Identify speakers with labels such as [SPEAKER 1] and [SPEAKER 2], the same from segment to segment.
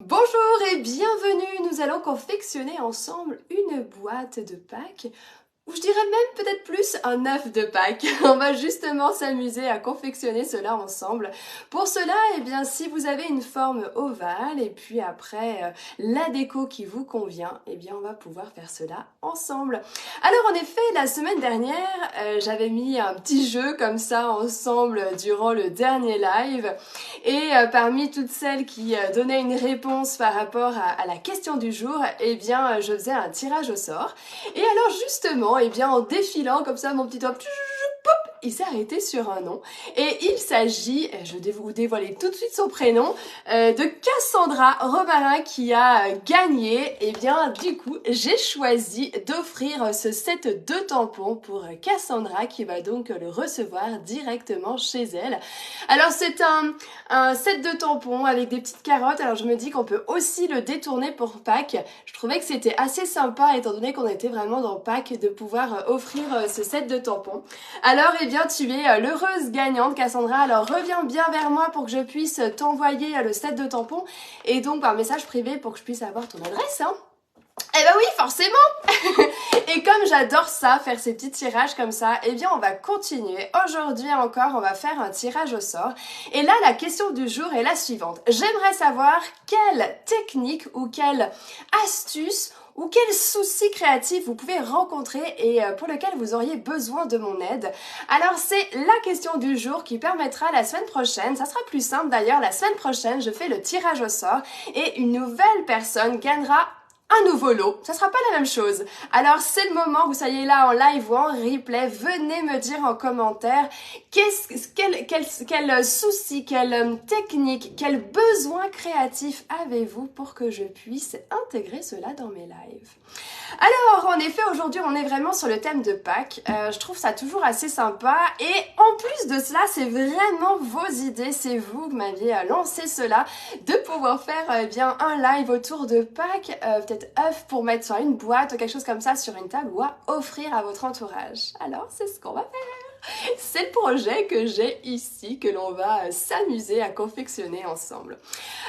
[SPEAKER 1] Bonjour et bienvenue, nous allons confectionner ensemble une boîte de Pâques, ou je dirais même peut-être plus un œuf de Pâques. On va justement s'amuser à confectionner cela ensemble. Pour cela, eh bien, si vous avez une forme ovale et puis après la déco qui vous convient, eh bien, on va pouvoir faire cela ensemble. Alors en effet, la semaine dernière, j'avais mis un petit jeu comme ça ensemble durant le dernier live et parmi toutes celles qui donnaient une réponse par rapport à la question du jour, eh bien, je faisais un tirage au sort. Et alors justement, eh bien, en défilant comme ça mon petit doigt, il s'est arrêté sur un nom et il s'agit, je vais vous dévoiler tout de suite son prénom, de Cassandra Romarin qui a gagné. Et bien du coup j'ai choisi d'offrir ce set de tampons pour Cassandra qui va donc le recevoir directement chez elle. Alors c'est un set de tampons avec des petites carottes, alors je me dis qu'on peut aussi le détourner pour Pâques. Je trouvais que c'était assez sympa étant donné qu'on était vraiment dans Pâques de pouvoir offrir ce set de tampons. Alors eh bien tu es l'heureuse gagnante Cassandra, alors reviens bien vers moi pour que je puisse t'envoyer le set de tampons et donc par message privé pour que je puisse avoir ton adresse hein. Eh ben oui, forcément. Et comme j'adore ça, faire ces petits tirages comme ça, eh bien on va continuer. Aujourd'hui encore, on va faire un tirage au sort. Et là, la question du jour est la suivante. J'aimerais savoir quelle technique ou quelle astuce ou quel souci créatif vous pouvez rencontrer et pour lequel vous auriez besoin de mon aide. Alors c'est la question du jour qui permettra la semaine prochaine, ça sera plus simple d'ailleurs, la semaine prochaine je fais le tirage au sort et une nouvelle personne gagnera un nouveau lot, ça sera pas la même chose. Alors c'est le moment, vous soyez là en live ou en replay, venez me dire en commentaire quel souci, quelle technique, quel besoin créatif avez-vous pour que je puisse intégrer cela dans mes lives. Alors en effet aujourd'hui on est vraiment sur le thème de Pâques, je trouve ça toujours assez sympa et en plus de cela c'est vraiment vos idées, c'est vous qui m'aviez lancé cela, de pouvoir faire bien un live autour de Pâques, peut-être œuf pour mettre sur une boîte ou quelque chose comme ça sur une table ou à offrir à votre entourage. Alors c'est ce qu'on va faire. C'est le projet que j'ai ici, que l'on va s'amuser à confectionner ensemble.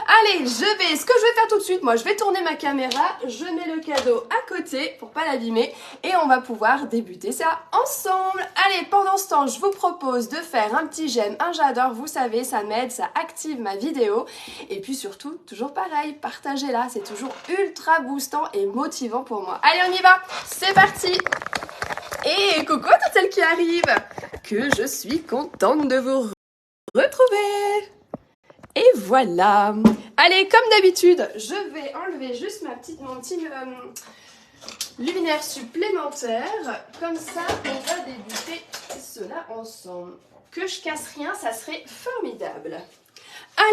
[SPEAKER 1] Allez, ce que je vais faire tout de suite, moi je vais tourner ma caméra, je mets le cadeau à côté pour pas l'abîmer et on va pouvoir débuter ça ensemble. Allez, pendant ce temps, je vous propose de faire un petit j'aime, un j'adore, vous savez, ça m'aide, ça active ma vidéo. Et puis surtout, toujours pareil, partagez-la, c'est toujours ultra boostant et motivant pour moi. Allez, on y va, c'est parti! Et coucou à toutes celles qui arrivent, que je suis contente de vous retrouver. Et voilà. Allez, comme d'habitude, je vais enlever juste mon petit luminaire supplémentaire. Comme ça, on va débuter cela ensemble. Que je casse rien, ça serait formidable.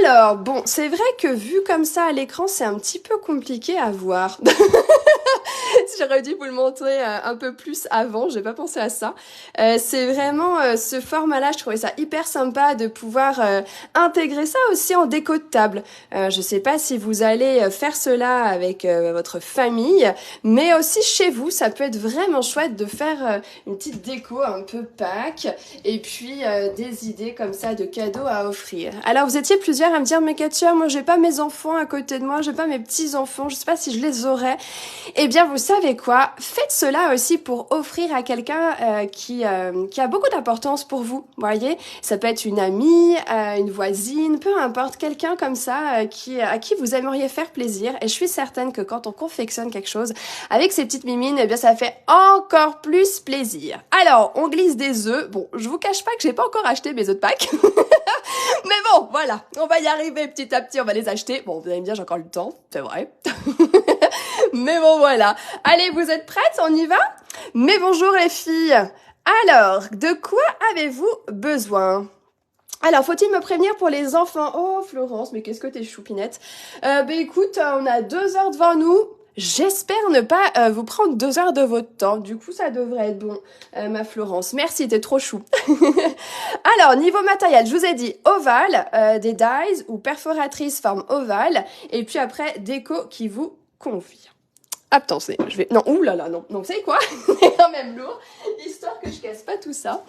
[SPEAKER 1] Alors, bon, c'est vrai que vu comme ça à l'écran, c'est un petit peu compliqué à voir. J'aurais dû vous le montrer un peu plus avant, j'ai pas pensé à ça. C'est vraiment ce format-là, je trouvais ça hyper sympa de pouvoir intégrer ça aussi en déco de table. Je sais pas si vous allez faire cela avec votre famille, mais aussi chez vous, ça peut être vraiment chouette de faire une petite déco un peu Pâques et puis des idées comme ça de cadeaux à offrir. Alors vous étiez plusieurs à me dire, mais Katia, moi j'ai pas mes enfants à côté de moi, j'ai pas mes petits-enfants, je sais pas si je les aurais. Eh bien, vous savez quoi? Faites cela aussi pour offrir à quelqu'un qui a beaucoup d'importance pour vous. Voyez, ça peut être une amie, une voisine, peu importe, quelqu'un comme ça à qui vous aimeriez faire plaisir. Et je suis certaine que quand on confectionne quelque chose avec ces petites mimines, eh bien, ça fait encore plus plaisir. Alors, on glisse des œufs. Bon, je vous cache pas que j'ai pas encore acheté mes œufs de Pâques. Mais bon, voilà, on va y arriver petit à petit, on va les acheter. Bon, vous allez me dire, j'ai encore le temps, c'est vrai. Mais bon, voilà. Allez, vous êtes prêtes? On y va? Mais bonjour les filles. Alors, de quoi avez-vous besoin? Alors, faut-il me prévenir pour les enfants? Oh, Florence, mais qu'est-ce que t'es choupinette. Écoute, on a 2 heures devant nous. J'espère ne pas vous prendre 2 heures de votre temps. Du coup, ça devrait être bon, ma Florence. Merci, t'es trop chou. Alors, niveau matériel, je vous ai dit ovale, des dies ou perforatrices forme ovale. Et puis après, déco qui vous convient. Attendez, je vais... Non, oulala, non. Non, vous savez quoi? C'est quand même lourd, histoire que je casse pas tout ça.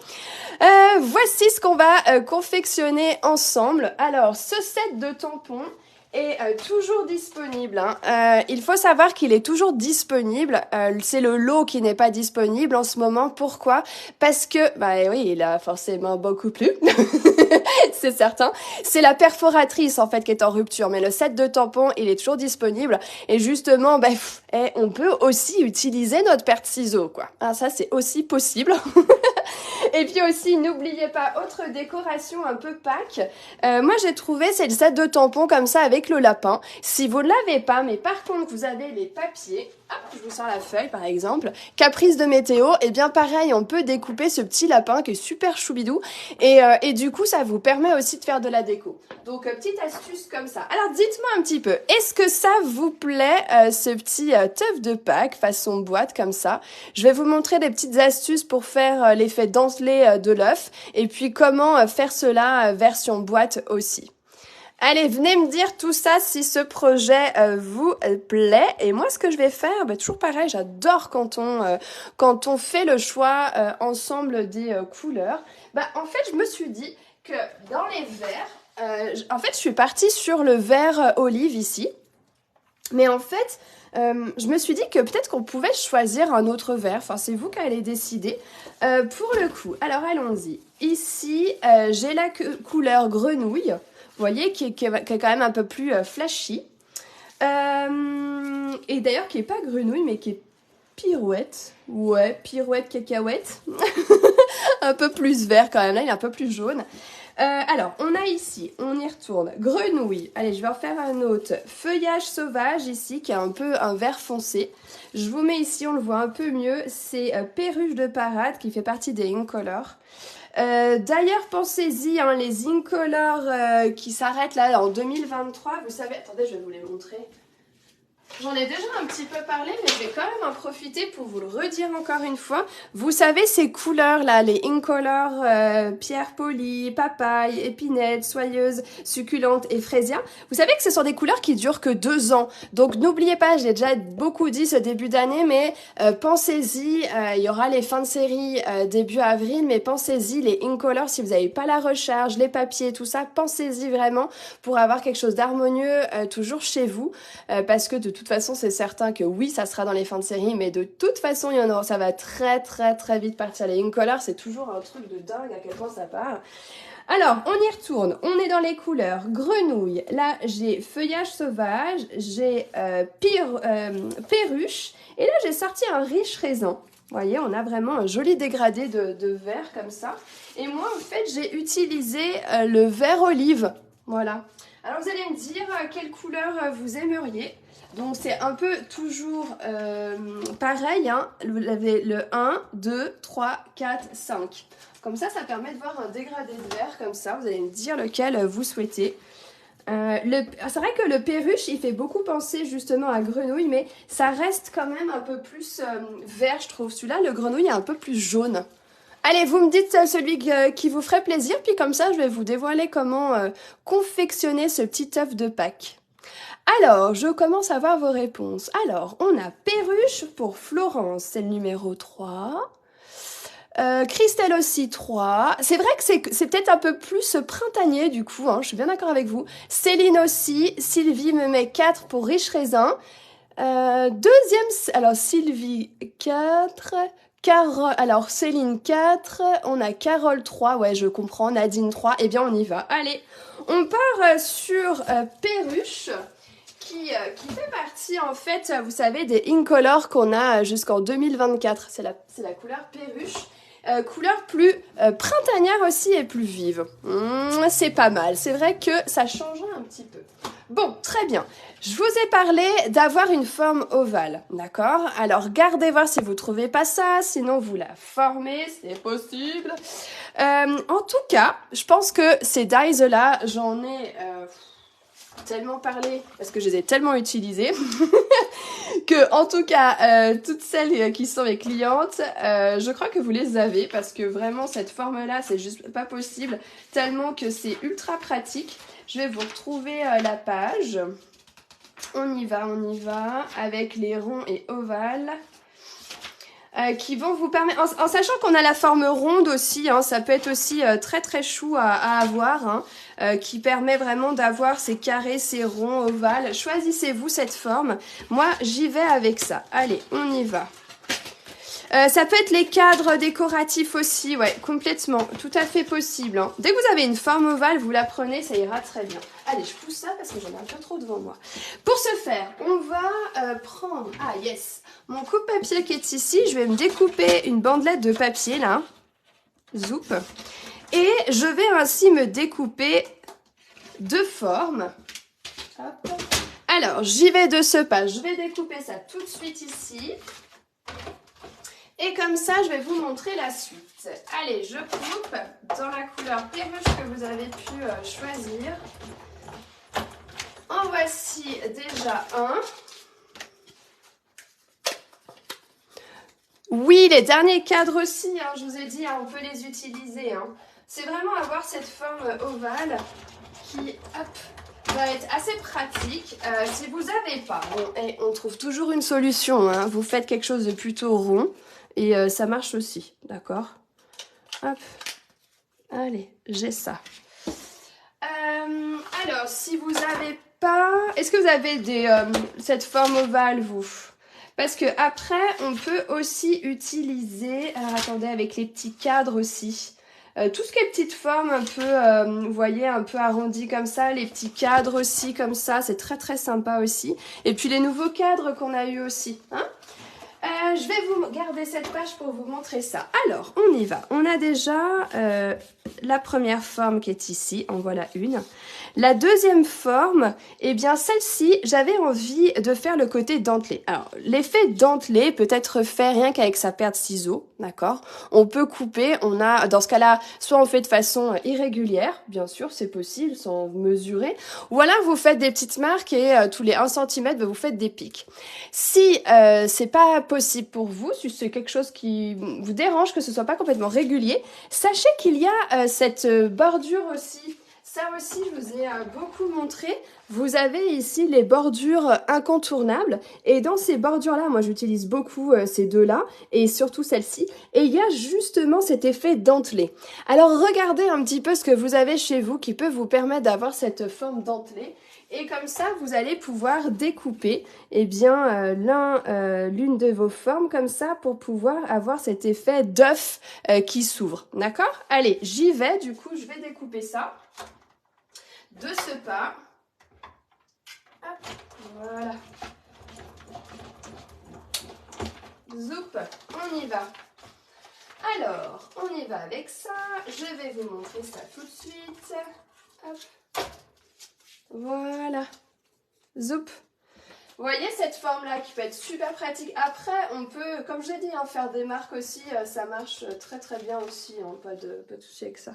[SPEAKER 1] Voici ce qu'on va confectionner ensemble. Alors, ce set de tampons est toujours disponible. Hein. Il faut savoir qu'il est toujours disponible. C'est le lot qui n'est pas disponible en ce moment. Pourquoi? Parce que, bah oui, il a forcément beaucoup plu. C'est certain. C'est la perforatrice en fait qui est en rupture. Mais le set de tampons, il est toujours disponible. Et justement, bah, on peut aussi utiliser notre paire-ciseaux, quoi. Ah, ça, c'est aussi possible. Et puis aussi, n'oubliez pas, autre décoration un peu Pâques. Moi, j'ai trouvé, c'est le set de tampons comme ça avec le lapin. Si vous ne l'avez pas, mais par contre, vous avez les papiers. Hop, je vous sors la feuille, par exemple. Caprice de météo. Et bien pareil, on peut découper ce petit lapin qui est super choubidou. Et du coup, ça vous permet aussi de faire de la déco. Donc, petite astuce comme ça. Alors, dites-moi un petit peu, est-ce que ça vous plaît, ce petit teuf de Pâques façon boîte comme ça? Je vais vous montrer des petites astuces pour faire l'effet dentelé de l'œuf. Et puis, comment faire cela version boîte aussi. Allez, venez me dire tout ça si ce projet vous plaît. Et moi, ce que je vais faire, toujours pareil, j'adore quand on fait le choix ensemble des couleurs. En fait, je me suis dit que dans les verres, en fait, je suis partie sur le vert olive ici. Mais en fait, je me suis dit que peut-être qu'on pouvait choisir un autre vert. Enfin, c'est vous qui allez décider pour le coup. Alors, allons-y. Ici, j'ai la couleur grenouille. Vous voyez, qui est quand même un peu plus flashy. Et d'ailleurs, qui est pas grenouille, mais qui est pirouette. Ouais, pirouette cacahuète. Un peu plus vert quand même. Là, il est un peu plus jaune. Alors, on a ici, on y retourne, grenouille. Allez, je vais en faire un autre. Feuillage sauvage ici, qui est un peu un vert foncé. Je vous mets ici, on le voit un peu mieux. C'est perruche de parade, qui fait partie des Incolor. D'ailleurs, pensez-y, hein, les Incolor qui s'arrêtent là en 2023, vous savez... Attendez, je vais vous les montrer. J'en ai déjà un petit peu parlé, mais je vais quand même en profiter pour vous le redire encore une fois. Vous savez ces couleurs-là, les Incolor, pierre polie, papaye, épinette, soyeuse, succulente et fraisia. Vous savez que ce sont des couleurs qui durent que 2 ans. Donc n'oubliez pas, je l'ai déjà beaucoup dit ce début d'année, mais pensez-y, il y aura les fins de série début avril, mais pensez-y, les Incolor, si vous n'avez pas la recharge, les papiers, tout ça, pensez-y vraiment pour avoir quelque chose d'harmonieux toujours chez vous, parce que de toute façon, c'est certain que oui, ça sera dans les fins de série, mais de toute façon, il y en aura, ça va très très très vite partir. Les Incolor, c'est toujours un truc de dingue à quel point ça part. Alors, on y retourne. On est dans les couleurs grenouille. Là, j'ai feuillage sauvage, j'ai perruche, et là, j'ai sorti un riche raisin. Vous voyez, on a vraiment un joli dégradé de vert comme ça. Et moi, en fait, j'ai utilisé le vert olive. Voilà. Alors, vous allez me dire quelle couleur vous aimeriez. Donc, c'est un peu toujours pareil. Hein. Vous avez le 1, 2, 3, 4, 5. Comme ça permet de voir un dégradé de vert comme ça. Vous allez me dire lequel vous souhaitez. C'est vrai que le perruche, il fait beaucoup penser justement à grenouille, mais ça reste quand même un peu plus vert, je trouve. Celui-là, le grenouille, est un peu plus jaune. Allez, vous me dites celui qui vous ferait plaisir, puis comme ça, je vais vous dévoiler comment confectionner ce petit œuf de Pâques. Alors, je commence à voir vos réponses. Alors, on a perruche pour Florence, c'est le numéro 3. Christelle aussi 3. C'est vrai que c'est peut-être un peu plus printanier du coup, hein, je suis bien d'accord avec vous. Céline aussi. Sylvie me met 4 pour riche raisin. Deuxième, alors Sylvie 4. Carole, alors Céline 4. On a Carole 3. Ouais, je comprends. Nadine 3. Eh bien, on y va. Allez, on part sur Perruche. Qui fait partie en fait, vous savez, des Incolor qu'on a jusqu'en 2024. C'est la couleur perruche. Couleur plus printanière aussi et plus vive. C'est pas mal. C'est vrai que ça change un petit peu. Bon, très bien. Je vous ai parlé d'avoir une forme ovale, d'accord? Alors, regardez voir si vous trouvez pas ça, sinon vous la formez, c'est possible. En tout cas, je pense que ces dies-là, j'en ai... tellement parlé parce que je les ai tellement utilisés que en tout cas toutes celles qui sont mes clientes je crois que vous les avez parce que vraiment cette forme là c'est juste pas possible tellement que c'est ultra pratique. Je vais vous retrouver la page. On y va avec les ronds et ovales qui vont vous permettre, en sachant qu'on a la forme ronde aussi, hein, ça peut être aussi très très chou à avoir, hein. qui permet vraiment d'avoir ces carrés, ces ronds, ovales. Choisissez-vous cette forme. Moi, j'y vais avec ça. Allez, on y va. Ça peut être les cadres décoratifs aussi, ouais, complètement, tout à fait possible. Hein. Dès que vous avez une forme ovale, vous la prenez, ça ira très bien. Allez, je pousse ça parce que j'en ai un peu trop devant moi. Pour ce faire, on va prendre, ah yes, mon coupe-papier qui est ici. Je vais me découper une bandelette de papier là, zoup, et je vais ainsi me découper deux formes. Hop. Alors, j'y vais de ce pas, je vais découper ça tout de suite ici. Et comme ça, je vais vous montrer la suite. Allez, je coupe dans la couleur perruche que vous avez pu choisir. En voici déjà un. Oui, les derniers cadres aussi, hein, je vous ai dit, hein, on peut les utiliser. Hein. C'est vraiment avoir cette forme ovale qui, hop, va être assez pratique. Si vous n'avez pas, on trouve toujours une solution. Hein. Vous faites quelque chose de plutôt rond. Et ça marche aussi, d'accord? Hop, allez, j'ai ça. Alors, si vous n'avez pas... Est-ce que vous avez cette forme ovale, vous? Parce que après, on peut aussi utiliser... Alors, attendez, avec les petits cadres aussi. Tout ce qui est petite forme, un peu, vous voyez, un peu arrondi comme ça. Les petits cadres aussi, comme ça. C'est très, très sympa aussi. Et puis, les nouveaux cadres qu'on a eu aussi, hein? Je vais vous garder cette page pour vous montrer ça. Alors, on y va. On a déjà la première forme qui est ici. En voilà une. La deuxième forme, eh bien celle-ci, j'avais envie de faire le côté dentelé. Alors, l'effet dentelé peut être fait rien qu'avec sa paire de ciseaux, d'accord? On peut couper, on a, dans ce cas-là, soit on fait de façon irrégulière, bien sûr, c'est possible, sans mesurer, ou alors vous faites des petites marques et tous les 1 cm, vous faites des pics. Si c'est pas possible pour vous, si c'est quelque chose qui vous dérange, que ce soit pas complètement régulier, sachez qu'il y a cette bordure aussi. Ça aussi, je vous ai beaucoup montré. Vous avez ici les bordures incontournables. Et dans ces bordures-là, moi, j'utilise beaucoup ces deux-là et surtout celle-ci. Et il y a justement cet effet dentelé. Alors, regardez un petit peu ce que vous avez chez vous qui peut vous permettre d'avoir cette forme dentelée. Et comme ça, vous allez pouvoir découper eh bien, l'une de vos formes comme ça pour pouvoir avoir cet effet d'œuf qui s'ouvre. D'accord? Allez, j'y vais. Du coup, je vais découper ça. De ce pas, hop, voilà, zoup, on y va. Alors, on y va avec ça, je vais vous montrer ça tout de suite, hop, voilà, zoup. Vous voyez cette forme-là qui peut être super pratique. Après, on peut, comme j'ai dit, hein, faire des marques aussi, ça marche très très bien aussi, hein, pas de souci avec ça.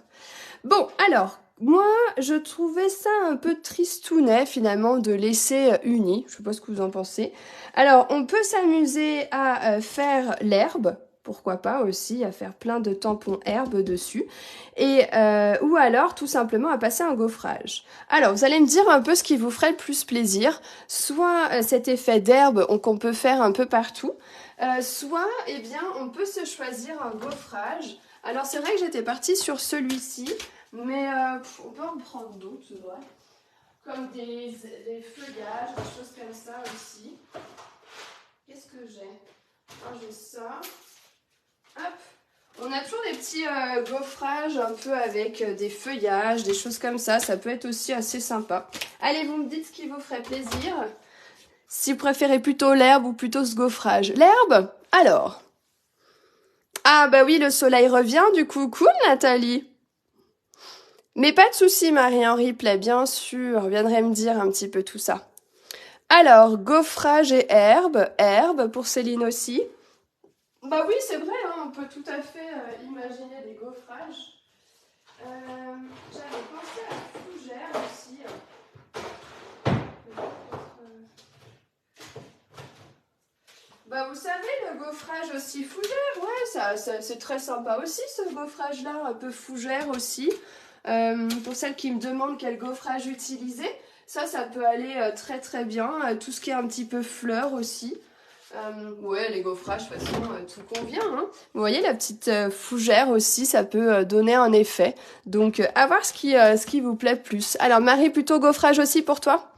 [SPEAKER 1] Bon, alors, moi, je trouvais ça un peu tristounet finalement de laisser uni. Je sais pas ce que vous en pensez. Alors, on peut s'amuser à faire l'herbe. Pourquoi pas aussi, à faire plein de tampons herbe dessus. Et, ou alors, tout simplement, à passer un gaufrage. Alors, vous allez me dire un peu ce qui vous ferait le plus plaisir. Soit cet effet d'herbe qu'on peut faire un peu partout. Soit, eh bien, on peut se choisir un gaufrage. Alors, c'est vrai que j'étais partie sur celui-ci. Mais on peut en prendre d'autres, c'est vrai. Comme des feuillages, des choses comme ça aussi. Qu'est-ce que j'ai? Ah, j'ai ça. Hop. On a toujours des petits gaufrages un peu avec des feuillages, des choses comme ça. Ça peut être aussi assez sympa. Allez, vous me dites ce qui vous ferait plaisir. Si vous préférez plutôt l'herbe ou plutôt ce gaufrage. L'herbe? Alors. Ah bah oui, le soleil revient du coup. Cool, Nathalie. Mais pas de souci, Marie-Henri Play, bien sûr, viendrait me dire un petit peu tout ça. Alors, gaufrage et herbe pour Céline aussi. Bah oui, c'est vrai, hein, on peut tout à fait imaginer des gaufrages. J'avais pensé à la fougère aussi. Bah vous savez, le gaufrage aussi fougère, ouais, ça c'est très sympa aussi ce gaufrage-là, un peu fougère aussi. Pour celles qui me demandent quel gaufrage utiliser, ça peut aller très très bien. Tout ce qui est un petit peu fleurs aussi. Ouais, les gaufrages, de toute façon, tout convient. Hein. Vous voyez, la petite fougère aussi, ça peut donner un effet. Donc, à voir ce qui vous plaît plus. Alors, Marie, plutôt gaufrage aussi pour toi?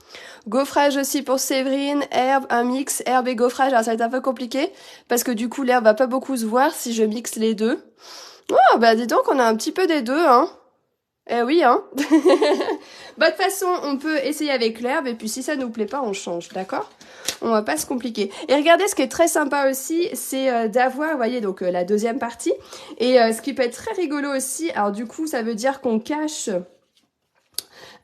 [SPEAKER 1] Gaufrage aussi pour Séverine, herbe, un mix, herbe et gaufrage. Alors, ça va être un peu compliqué, parce que du coup, l'herbe va pas beaucoup se voir si je mixe les deux. Oh, bah dis donc, on a un petit peu des deux, hein. Eh oui, hein. Bah, de toute façon, on peut essayer avec l'herbe, et puis si ça nous plaît pas, on change, d'accord? On va pas se compliquer. Et regardez, ce qui est très sympa aussi, c'est d'avoir, vous voyez, donc la deuxième partie. Et ce qui peut être très rigolo aussi, alors du coup, ça veut dire qu'on cache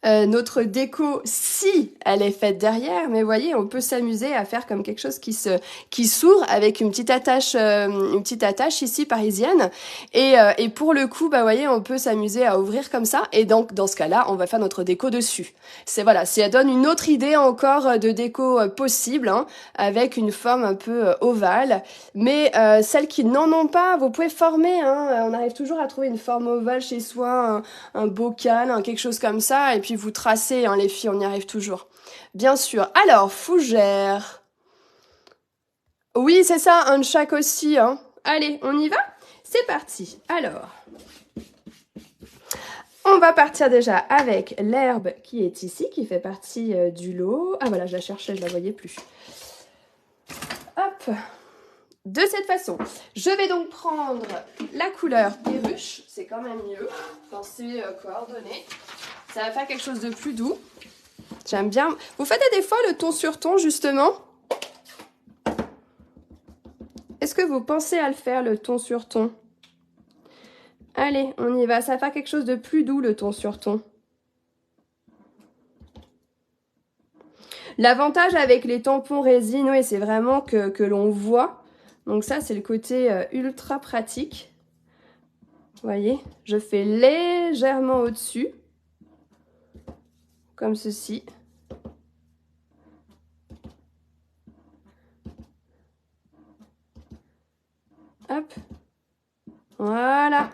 [SPEAKER 1] notre déco si elle est faite derrière, mais vous voyez, on peut s'amuser à faire comme quelque chose qui s'ouvre avec une petite attache ici parisienne. Et pour le coup, bah vous voyez, on peut s'amuser à ouvrir comme ça. Et donc dans ce cas-là, on va faire notre déco dessus. C'est voilà, ça donne une autre idée encore de déco possible, hein, avec une forme un peu ovale. Mais celles qui n'en ont pas, vous pouvez former. Hein, on arrive toujours à trouver une forme ovale chez soi, un bocal, quelque chose comme ça. Et puis vous tracez, hein, les filles, on y arrive toujours. Bien sûr. Alors, fougère. Oui, c'est ça, un de chaque aussi. Hein. Allez, on y va? C'est parti. Alors, on va partir déjà avec l'herbe qui est ici, qui fait partie du lot. Ah voilà, je la cherchais, je la voyais plus. Hop. De cette façon, je vais donc prendre la couleur perruche. C'est quand même mieux dans ces coordonnées. Ça va faire quelque chose de plus doux. J'aime bien. Vous faites des fois le ton sur ton, justement? Est-ce que vous pensez à le faire, le ton sur ton? Allez, on y va. Ça va faire quelque chose de plus doux, le ton sur ton. L'avantage avec les tampons résineux, c'est vraiment que l'on voit. Donc ça, c'est le côté ultra pratique. Vous voyez, je fais légèrement au-dessus. Comme ceci. Hop. Voilà.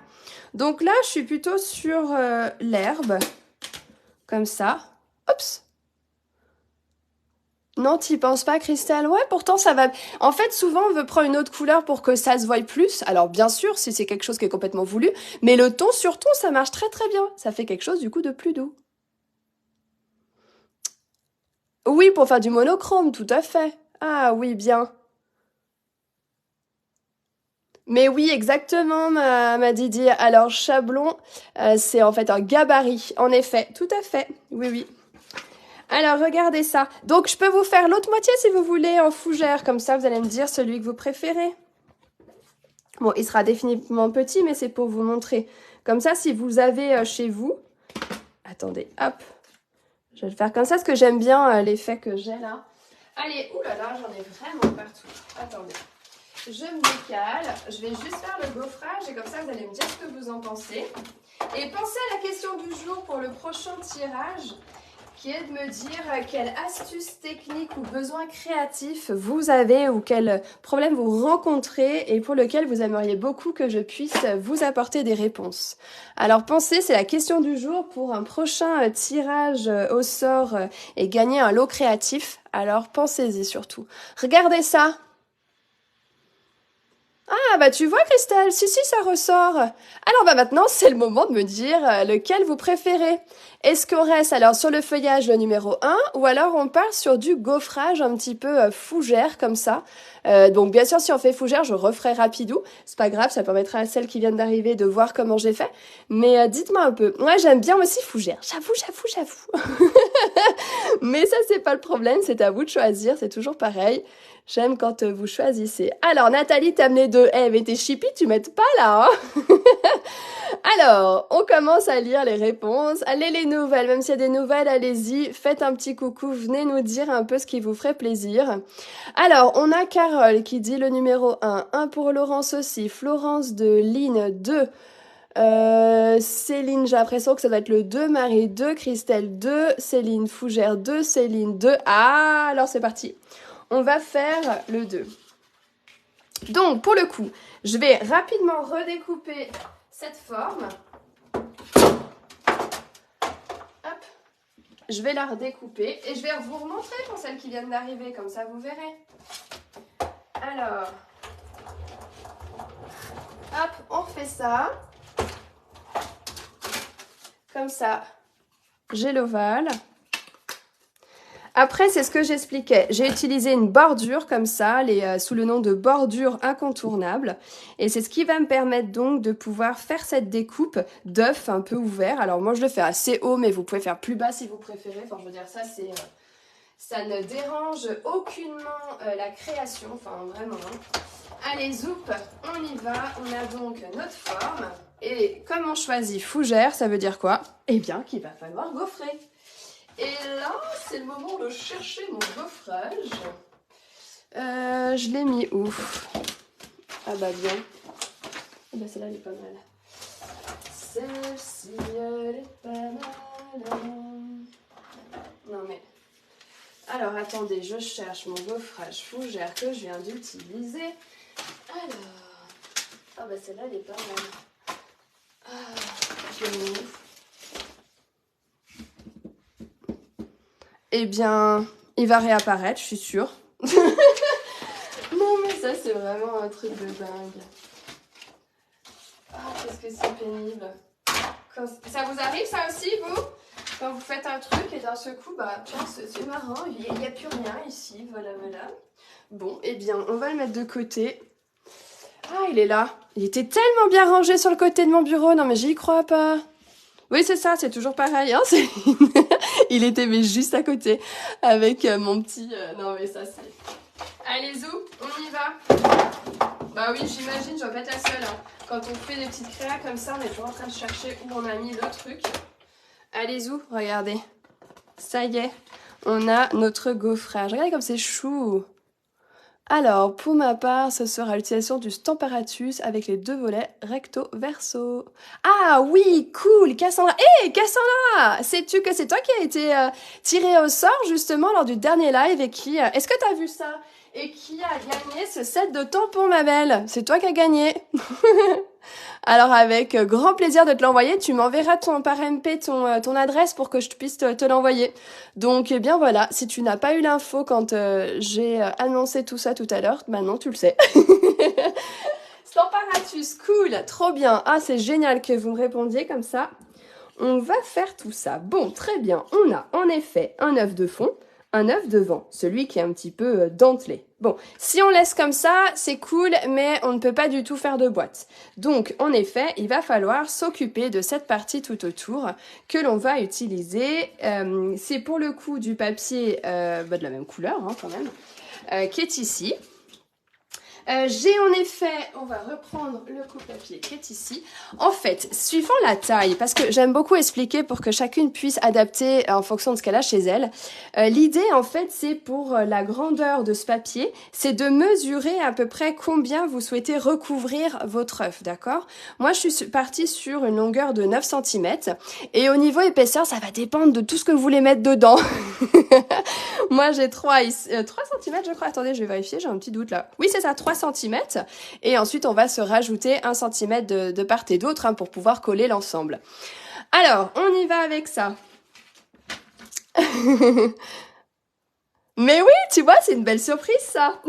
[SPEAKER 1] Donc là, je suis plutôt sur l'herbe. Comme ça. Oups. Non, t'y penses pas, Christelle? Ouais, pourtant ça va. En fait, souvent, on veut prendre une autre couleur pour que ça se voie plus. Alors, bien sûr, si c'est quelque chose qui est complètement voulu. Mais le ton sur ton, ça marche très très bien. Ça fait quelque chose, du coup, de plus doux. Oui, pour faire du monochrome, tout à fait. Ah oui, bien. Mais oui, exactement, ma Didi. Alors, chablon, c'est en fait un gabarit. En effet, tout à fait. Oui, oui. Alors, regardez ça. Donc, je peux vous faire l'autre moitié si vous voulez en fougère. Comme ça, vous allez me dire celui que vous préférez. Bon, il sera définitivement petit, mais c'est pour vous montrer. Comme ça, si vous avez chez vous... Attendez, hop. Je vais le faire comme ça, parce que j'aime bien l'effet que j'ai là. Allez, oulala, j'en ai vraiment partout. Attendez. Je me décale. Je vais juste faire le gaufrage et comme ça, vous allez me dire ce que vous en pensez. Et pensez à la question du jour pour le prochain tirage, qui est de me dire quelle astuce technique ou besoin créatif vous avez ou quel problème vous rencontrez et pour lequel vous aimeriez beaucoup que je puisse vous apporter des réponses. Alors pensez, c'est la question du jour pour un prochain tirage au sort et gagner un lot créatif. Alors pensez-y surtout. Regardez ça. Ah bah tu vois Christelle, si ça ressort. Alors bah maintenant c'est le moment de me dire lequel vous préférez. Est-ce qu'on reste alors sur le feuillage le numéro 1 ou alors on part sur du gaufrage un petit peu fougère comme ça. Donc bien sûr si on fait fougère je referai rapidou. C'est pas grave, ça permettra à celles qui viennent d'arriver de voir comment j'ai fait. Mais dites-moi un peu. Moi j'aime bien aussi fougère. J'avoue. Mais ça c'est pas le problème, c'est à vous de choisir, c'est toujours pareil. J'aime quand vous choisissez. Alors, Nathalie, t'as amené deux. Eh, mais t'es chippie, tu m'aides pas là, hein. Alors, on commence à lire les réponses. Allez, les nouvelles. Même s'il y a des nouvelles, allez-y. Faites un petit coucou. Venez nous dire un peu ce qui vous ferait plaisir. Alors, on a Carole qui dit le numéro 1. 1 pour Laurence aussi. Florence de Line 2. Céline, j'ai l'impression que ça doit être le 2. Marie 2. Christelle 2. Céline Fougère 2. Céline 2. Ah, alors c'est parti. On va faire le 2. Donc, pour le coup, je vais rapidement redécouper cette forme. Hop. Je vais la redécouper et je vais vous remontrer pour celles qui viennent d'arriver, comme ça vous verrez. Alors, hop, on fait ça. Comme ça, j'ai l'ovale. Après, c'est ce que j'expliquais. J'ai utilisé une bordure comme ça, sous le nom de bordure incontournable. Et c'est ce qui va me permettre donc de pouvoir faire cette découpe d'œuf un peu ouvert. Alors moi, je le fais assez haut, mais vous pouvez faire plus bas si vous préférez. Enfin, je veux dire, ça ne dérange aucunement la création. Enfin, vraiment. Allez, zoup, on y va. On a donc notre forme. Et comme on choisit fougère, ça veut dire quoi? Eh bien, qu'il va falloir gaufrer. Et là, c'est le moment de chercher mon gaufrage. Je l'ai mis où? Ah bah bien. Ah bah celle-là, elle est pas mal. Celle-ci, elle est pas mal. Non mais... Alors, attendez, je cherche mon gaufrage fougère que je viens d'utiliser. Alors... Ah bah celle-là, elle est pas mal. Ah, je l'ai mis où? Eh bien, il va réapparaître, je suis sûre. Non, mais ça, c'est vraiment un truc de dingue. Ah, qu'est-ce que c'est pénible. Ça vous arrive, ça aussi, vous? Quand vous faites un truc et d'un seul coup, bah, tiens, c'est marrant, il n'y a plus rien ici, voilà, voilà. Bon, eh bien, on va le mettre de côté. Ah, il est là. Il était tellement bien rangé sur le côté de mon bureau. Non, mais j'y crois pas. Oui, c'est ça, c'est toujours pareil. Hein, il était mais juste à côté avec mon petit... Non, mais ça, c'est... Allez, zou, on y va. Bah oui, j'imagine, je dois pas être la seule. Hein. Quand on fait des petites créas comme ça, on est toujours en train de chercher où on a mis le truc. Allez, zou, regardez. Ça y est, on a notre gaufrage. Regardez comme c'est chou. Alors, pour ma part, ce sera l'utilisation du Stamparatus avec les 2 volets recto-verso. Ah oui, cool, Cassandra. Hé, Cassandra, sais-tu que c'est toi qui as été tirée au sort justement lors du dernier live et qui... Est-ce que tu as vu ça? Et qui a gagné ce set de tampons, ma belle? C'est toi qui as gagné. Alors, avec grand plaisir de te l'envoyer, tu m'enverras par MP ton adresse pour que je puisse te l'envoyer. Donc, eh bien voilà, si tu n'as pas eu l'info quand j'ai annoncé tout ça tout à l'heure, maintenant tu le sais. Stamparatus, cool, trop bien. Ah, c'est génial que vous me répondiez comme ça. On va faire tout ça. Bon, très bien. On a en effet un œuf de fond, un œuf devant, celui qui est un petit peu dentelé. Bon, si on laisse comme ça, c'est cool, mais on ne peut pas du tout faire de boîte. Donc, en effet, il va falloir s'occuper de cette partie tout autour que l'on va utiliser. C'est pour le coup du papier de la même couleur, hein, quand même, qui est ici. J'ai en effet, on va reprendre le coupe-papier qui est ici. En fait, suivant la taille, parce que j'aime beaucoup expliquer pour que chacune puisse adapter en fonction de ce qu'elle a chez elle. L'idée, en fait, c'est pour la grandeur de ce papier, c'est de mesurer à peu près combien vous souhaitez recouvrir votre œuf, d'accord? Moi, je suis partie sur une longueur de 9 cm et au niveau épaisseur, ça va dépendre de tout ce que vous voulez mettre dedans. Moi, j'ai 3 cm, je crois. Attendez, je vais vérifier, j'ai un petit doute là. Oui, c'est ça, 3 cm. Et ensuite, on va se rajouter 1 cm de part et d'autre hein, pour pouvoir coller l'ensemble. Alors, on y va avec ça. Mais oui, tu vois, c'est une belle surprise, ça.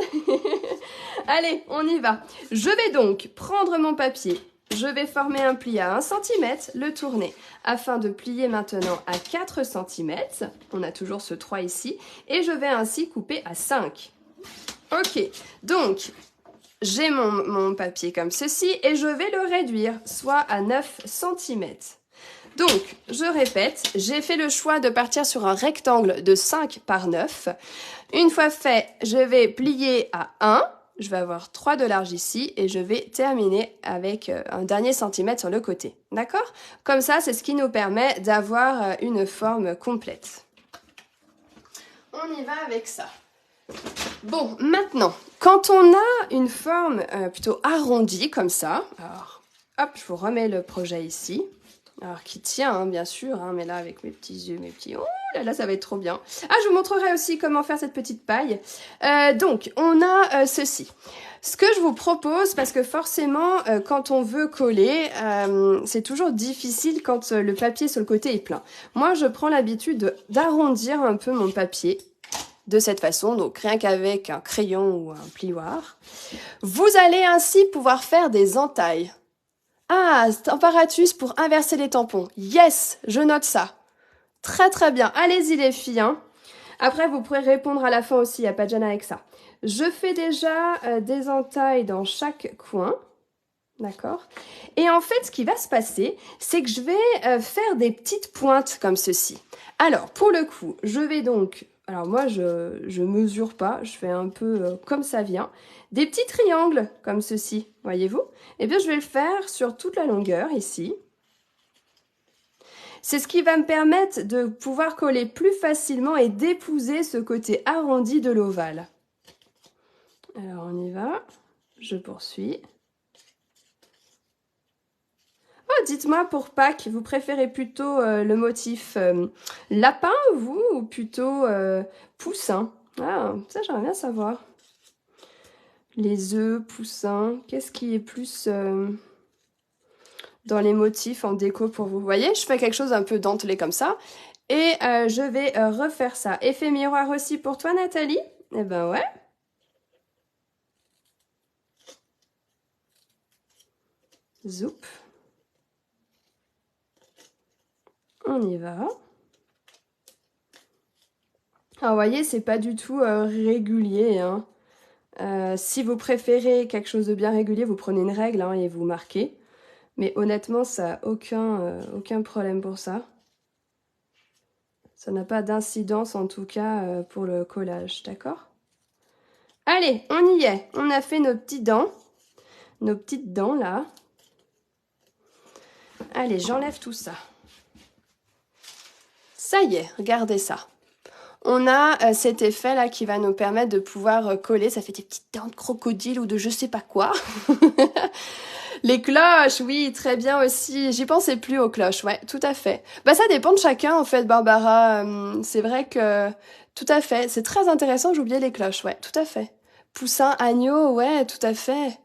[SPEAKER 1] Allez, on y va. Je vais donc prendre mon papier. Je vais former un pli à 1 cm, le tourner afin de plier maintenant à 4 cm. On a toujours ce 3 ici. Et je vais ainsi couper à 5. Ok, donc j'ai mon papier comme ceci et je vais le réduire, soit à 9 cm. Donc, je répète, j'ai fait le choix de partir sur un rectangle de 5 par 9. Une fois fait, je vais plier à 1. Je vais avoir 3 de large ici et je vais terminer avec un dernier centimètre sur le côté. D'accord? Comme ça, c'est ce qui nous permet d'avoir une forme complète. On y va avec ça. Bon, maintenant, quand on a une forme plutôt arrondie comme ça, alors hop, je vous remets le projet ici. Alors, qui tient, hein, bien sûr, hein, mais là, avec mes petits yeux, mes petits... Oh là, ça va être trop bien. Ah, je vous montrerai aussi comment faire cette petite paille. Donc, on a ceci. Ce que je vous propose, parce que forcément, quand on veut coller, c'est toujours difficile quand le papier sur le côté est plein. Moi, je prends l'habitude d'arrondir un peu mon papier. de cette façon, donc rien qu'avec un crayon ou un plioir. Vous allez ainsi pouvoir faire des entailles. Ah, Temparatus pour inverser les tampons. Yes, je note ça. Très très bien. Allez-y les filles. Hein. Après, vous pourrez répondre à la fin aussi, il n'y a pas de gêne avec ça. Je fais déjà des entailles dans chaque coin. D'accord. Et en fait, ce qui va se passer, c'est que je vais faire des petites pointes comme ceci. Alors, pour le coup, je vais donc... Alors moi, je mesure pas, je fais un peu comme ça vient. Des petits triangles comme ceci, voyez-vous? Eh bien, je vais le faire sur toute la longueur, ici. C'est ce qui va me permettre de pouvoir coller plus facilement et d'épouser ce côté arrondi de l'ovale. Alors, on y va. Je poursuis. Oh, dites-moi pour Pâques, vous préférez plutôt le motif lapin, vous, ou plutôt poussin? Ah, ça j'aimerais bien savoir. Les œufs, poussins, qu'est-ce qui est plus dans les motifs en déco pour vous? Vous voyez, je fais quelque chose un peu dentelé comme ça. Et je vais refaire ça. Effet miroir aussi pour toi, Nathalie? Eh ben ouais. Zoup. On y va. Alors, vous voyez, c'est pas du tout régulier. Hein. Si vous préférez quelque chose de bien régulier, vous prenez une règle hein, et vous marquez. Mais honnêtement, ça n'a aucun problème pour ça. Ça n'a pas d'incidence en tout cas pour le collage, d'accord? Allez, on y est. On a fait nos petites dents. Nos petites dents là. Allez, j'enlève tout ça. Ça y est, regardez ça. On a cet effet là qui va nous permettre de pouvoir coller. Ça fait des petites dents de crocodile ou de je sais pas quoi. Les cloches, oui, très bien aussi. J'y pensais plus aux cloches, ouais, tout à fait. Bah ça dépend de chacun en fait, Barbara. C'est vrai que tout à fait. C'est très intéressant, j'ai oublié les cloches, ouais, tout à fait. Poussin, agneau, ouais, tout à fait.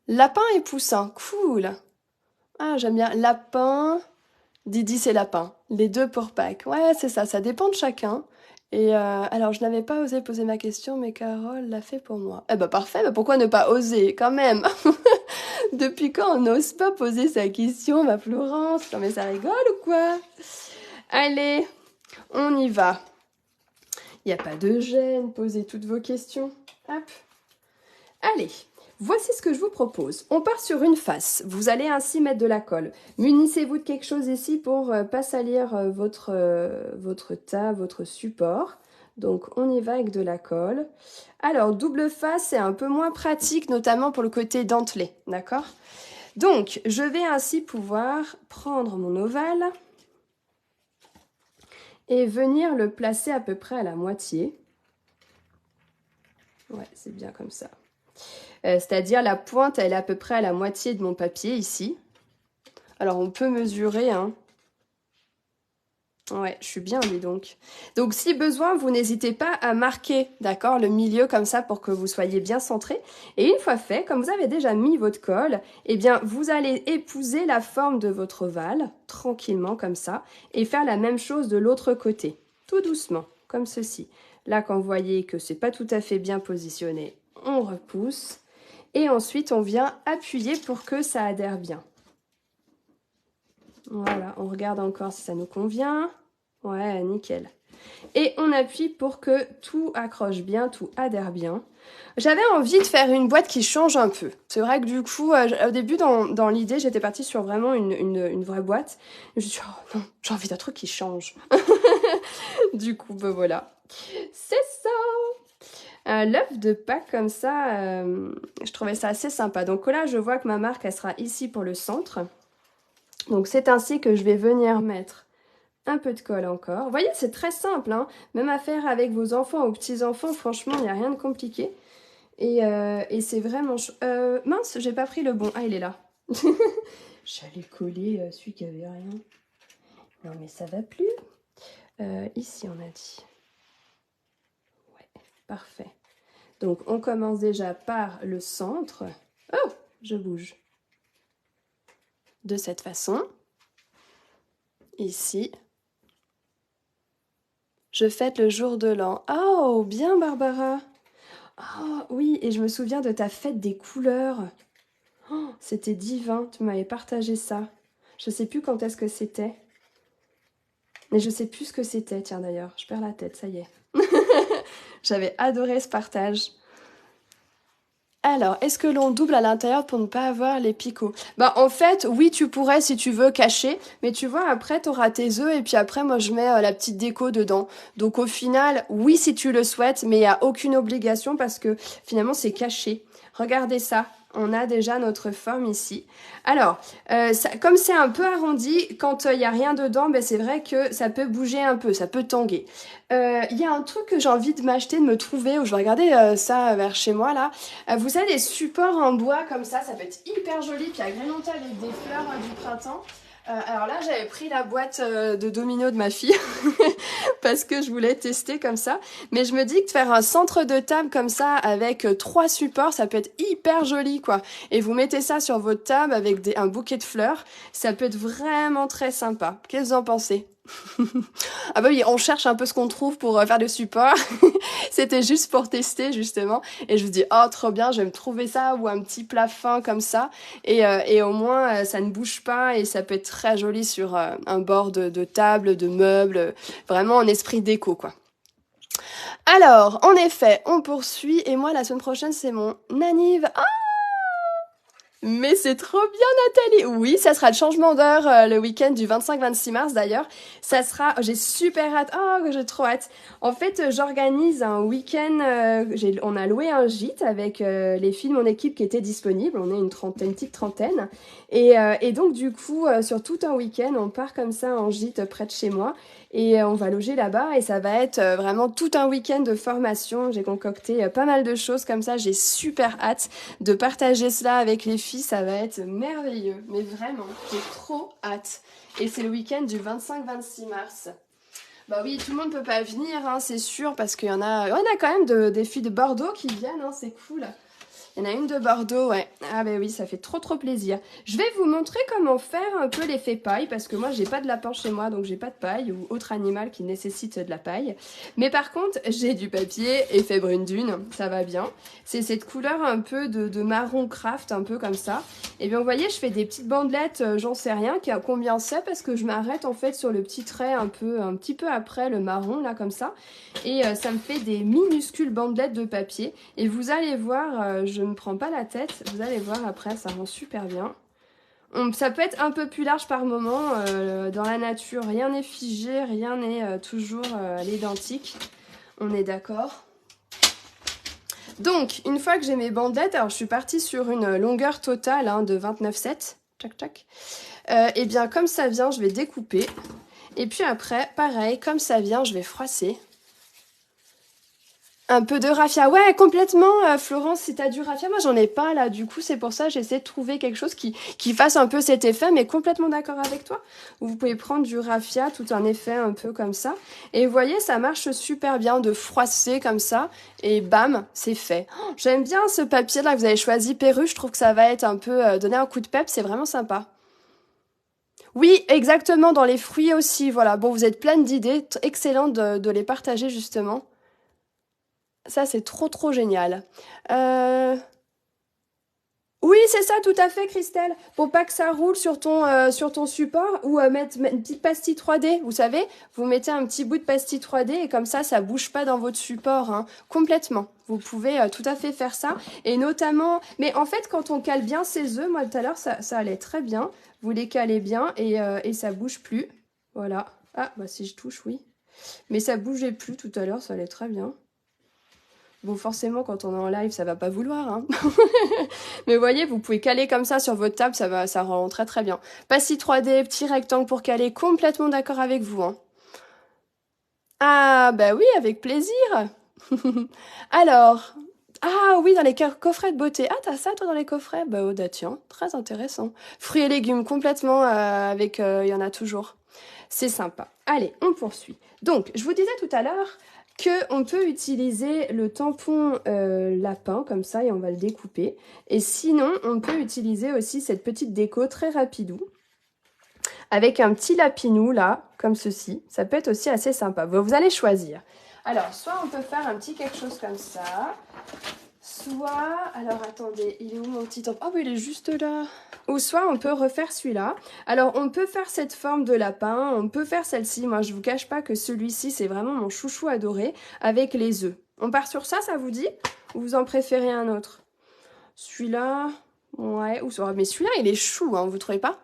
[SPEAKER 1] Lapin et poussin, cool. Ah, j'aime bien. Lapin, Didi c'est lapin. Les deux pour Pâques. Ouais, c'est ça, ça dépend de chacun. Et alors, je n'avais pas osé poser ma question, mais Carole l'a fait pour moi. Eh ben parfait, mais pourquoi ne pas oser quand même? Depuis quand on n'ose pas poser sa question, ma Florence? Non mais ça rigole ou quoi? Allez, on y va. Il n'y a pas de gêne, posez toutes vos questions. Hop. Allez, voici ce que je vous propose. On part sur une face. Vous allez ainsi mettre de la colle. Munissez-vous de quelque chose ici pour pas salir votre tas, votre support. Donc on y va avec de la colle. Alors double face, c'est un peu moins pratique, notamment pour le côté dentelé, d'accord? Donc je vais ainsi pouvoir prendre mon ovale et venir le placer à peu près à la moitié. Ouais, c'est bien comme ça. C'est-à-dire la pointe, elle est à peu près à la moitié de mon papier ici. Alors on peut mesurer, hein. Ouais, je suis bien, dis donc. Donc, si besoin, vous n'hésitez pas à marquer, d'accord, le milieu comme ça pour que vous soyez bien centré. Et une fois fait, comme vous avez déjà mis votre colle, eh bien, vous allez épouser la forme de votre ovale, tranquillement comme ça, et faire la même chose de l'autre côté, tout doucement, comme ceci. Là, quand vous voyez que c'est pas tout à fait bien positionné, on repousse. Et ensuite, on vient appuyer pour que ça adhère bien. Voilà, on regarde encore si ça nous convient. Ouais, nickel. Et on appuie pour que tout accroche bien, tout adhère bien. J'avais envie de faire une boîte qui change un peu. C'est vrai que du coup, au début, dans l'idée, j'étais partie sur vraiment une vraie boîte. Et je me suis dit, oh non, j'ai envie d'un truc qui change. Du coup, ben voilà. C'est ça. L'œuf de Pâques comme ça, je trouvais ça assez sympa. Donc là, je vois que ma marque, elle sera ici pour le centre. Donc c'est ainsi que je vais venir mettre un peu de colle encore. Vous voyez, c'est très simple, hein. Même à faire avec vos enfants ou petits-enfants, franchement, il n'y a rien de compliqué. Et c'est vraiment... mince, j'ai pas pris le bon. Ah, il est là. J'allais coller celui qui avait rien. Non, mais ça va plus. Ici, on a dit. Ouais, parfait. Donc, on commence déjà par le centre. Oh, je bouge. De cette façon. Ici. Je fête le jour de l'an. Oh, bien Barbara. Oh, oui, et je me souviens de ta fête des couleurs. Oh, c'était divin, tu m'avais partagé ça. Je sais plus quand est-ce que c'était. Mais je sais plus ce que c'était, tiens d'ailleurs. Je perds la tête, ça y est. J'avais adoré ce partage. Alors, est-ce que l'on double à l'intérieur pour ne pas avoir les picots? Bah en fait, oui, tu pourrais si tu veux cacher, mais tu vois, après, t'auras tes œufs et puis après, moi, je mets la petite déco dedans. Donc au final, oui, si tu le souhaites, mais il n'y a aucune obligation parce que finalement, c'est caché. Regardez ça. On a déjà notre forme ici. Alors, comme c'est un peu arrondi, quand il n'y a rien dedans, ben, c'est vrai que ça peut bouger un peu, ça peut tanguer. Il y a un truc que j'ai envie de m'acheter, de me trouver, où je vais regarder ça vers chez moi là. Vous savez, des supports en bois comme ça peut être hyper joli, puis agrémenté avec des fleurs du printemps. Alors là, j'avais pris la boîte de domino de ma fille parce que je voulais tester comme ça. Mais je me dis que faire un centre de table comme ça avec 3 supports, ça peut être hyper joli quoi. Et vous mettez ça sur votre table avec un bouquet de fleurs, ça peut être vraiment très sympa. Qu'est-ce que vous en pensez? Ah bah oui, on cherche un peu ce qu'on trouve pour faire le support. C'était juste pour tester justement. Et je me dis, oh trop bien, je vais me trouver ça ou un petit plat fin comme ça. Et au moins, ça ne bouge pas et ça peut être très joli sur un bord de table, de meubles. Vraiment en esprit déco quoi. Alors, en effet, on poursuit. Et moi, la semaine prochaine, c'est mon anniv. Ah, mais c'est trop bien Nathalie. Oui, ça sera le changement d'heure le week-end du 25-26 mars d'ailleurs. Ça sera, j'ai super hâte. Oh, que j'ai trop hâte. En fait, j'organise un week-end. On a loué un gîte avec les filles de mon équipe qui étaient disponibles. On est une petite trentaine. Et donc du coup, sur tout un week-end, on part comme ça en gîte près de chez moi. Et on va loger là-bas et ça va être vraiment tout un week-end de formation. J'ai concocté pas mal de choses comme ça. J'ai super hâte de partager cela avec les filles. Ça va être merveilleux. Mais vraiment, j'ai trop hâte. Et c'est le week-end du 25-26 mars. Bah oui, tout le monde peut pas venir, hein, c'est sûr, parce qu'il y en a quand même des filles de Bordeaux qui viennent, hein, c'est cool. Il y en a une de Bordeaux, ouais. Ah ben oui, ça fait trop plaisir. Je vais vous montrer comment faire un peu l'effet paille, parce que moi j'ai pas de lapin chez moi, donc j'ai pas de paille ou autre animal qui nécessite de la paille. Mais par contre, j'ai du papier effet brune dune, ça va bien. C'est cette couleur un peu de marron craft, un peu comme ça. Et bien vous voyez, je fais des petites bandelettes, j'en sais rien combien c'est, parce que je m'arrête en fait sur le petit trait un petit peu après le marron, là comme ça. Et ça me fait des minuscules bandelettes de papier. Et vous allez voir, je ne prends pas la tête, vous allez voir après, ça rend super bien. Ça peut être un peu plus large par moment, dans la nature, rien n'est figé, rien n'est toujours à l'identique, on est d'accord. Donc, une fois que j'ai mes bandelettes, alors je suis partie sur une longueur totale hein, de 29,7, tchac tchac. Et bien comme ça vient, je vais découper, et puis après, pareil, comme ça vient, je vais froisser. Un peu de raffia, ouais, complètement, Florence, si t'as du raffia, moi j'en ai pas là, du coup c'est pour ça j'essaie de trouver quelque chose qui fasse un peu cet effet, mais complètement d'accord avec toi. Vous pouvez prendre du raffia, tout un effet un peu comme ça, et vous voyez, ça marche super bien de froisser comme ça, et bam, c'est fait. Oh, j'aime bien ce papier là que vous avez choisi, Perruche, je trouve que ça va être un peu, donner un coup de pep, c'est vraiment sympa. Oui, exactement, dans les fruits aussi, voilà. Bon, vous êtes pleine d'idées, excellent de les partager justement. Ça, c'est trop génial. Oui, c'est ça, tout à fait, Christelle. Pour pas que ça roule sur ton support ou mettre une petite pastille 3D. Vous savez, vous mettez un petit bout de pastille 3D et comme ça bouge pas dans votre support, hein, complètement. Vous pouvez tout à fait faire ça. Et notamment, mais en fait, quand on cale bien ses œufs, moi tout à l'heure, ça allait très bien. Vous les calez bien et ça bouge plus. Voilà. Ah, bah si je touche, oui. Mais ça bougeait plus tout à l'heure, ça allait très bien. Bon, forcément, quand on est en live, ça va pas vouloir, hein. Mais vous voyez, vous pouvez caler comme ça sur votre table, ça rend très bien. Pastille 3D, petit rectangle pour caler, complètement d'accord avec vous, hein. Ah, bah oui, avec plaisir. Alors, ah oui, dans les coffrets de beauté. Ah, t'as ça, toi, dans les coffrets? Bah, oh, tiens, très intéressant. Fruits et légumes, complètement, avec, il y en a toujours. C'est sympa. Allez, on poursuit. Donc, je vous disais tout à l'heure qu'on peut utiliser le tampon lapin comme ça et on va le découper. Et sinon, on peut utiliser aussi cette petite déco très rapidou avec un petit lapinou là, comme ceci. Ça peut être aussi assez sympa. Vous allez choisir. Alors, soit on peut faire un petit quelque chose comme ça, soit... Alors, attendez, il est où mon petit tampon? Oh, mais il est juste là. Ou soit on peut refaire celui-là. Alors, on peut faire cette forme de lapin, on peut faire celle-ci. Moi, je vous cache pas que celui-ci, c'est vraiment mon chouchou adoré, avec les œufs. On part sur ça vous dit? Ou vous en préférez un autre? Celui-là... Ouais, mais celui-là, il est chou, hein, vous trouvez pas?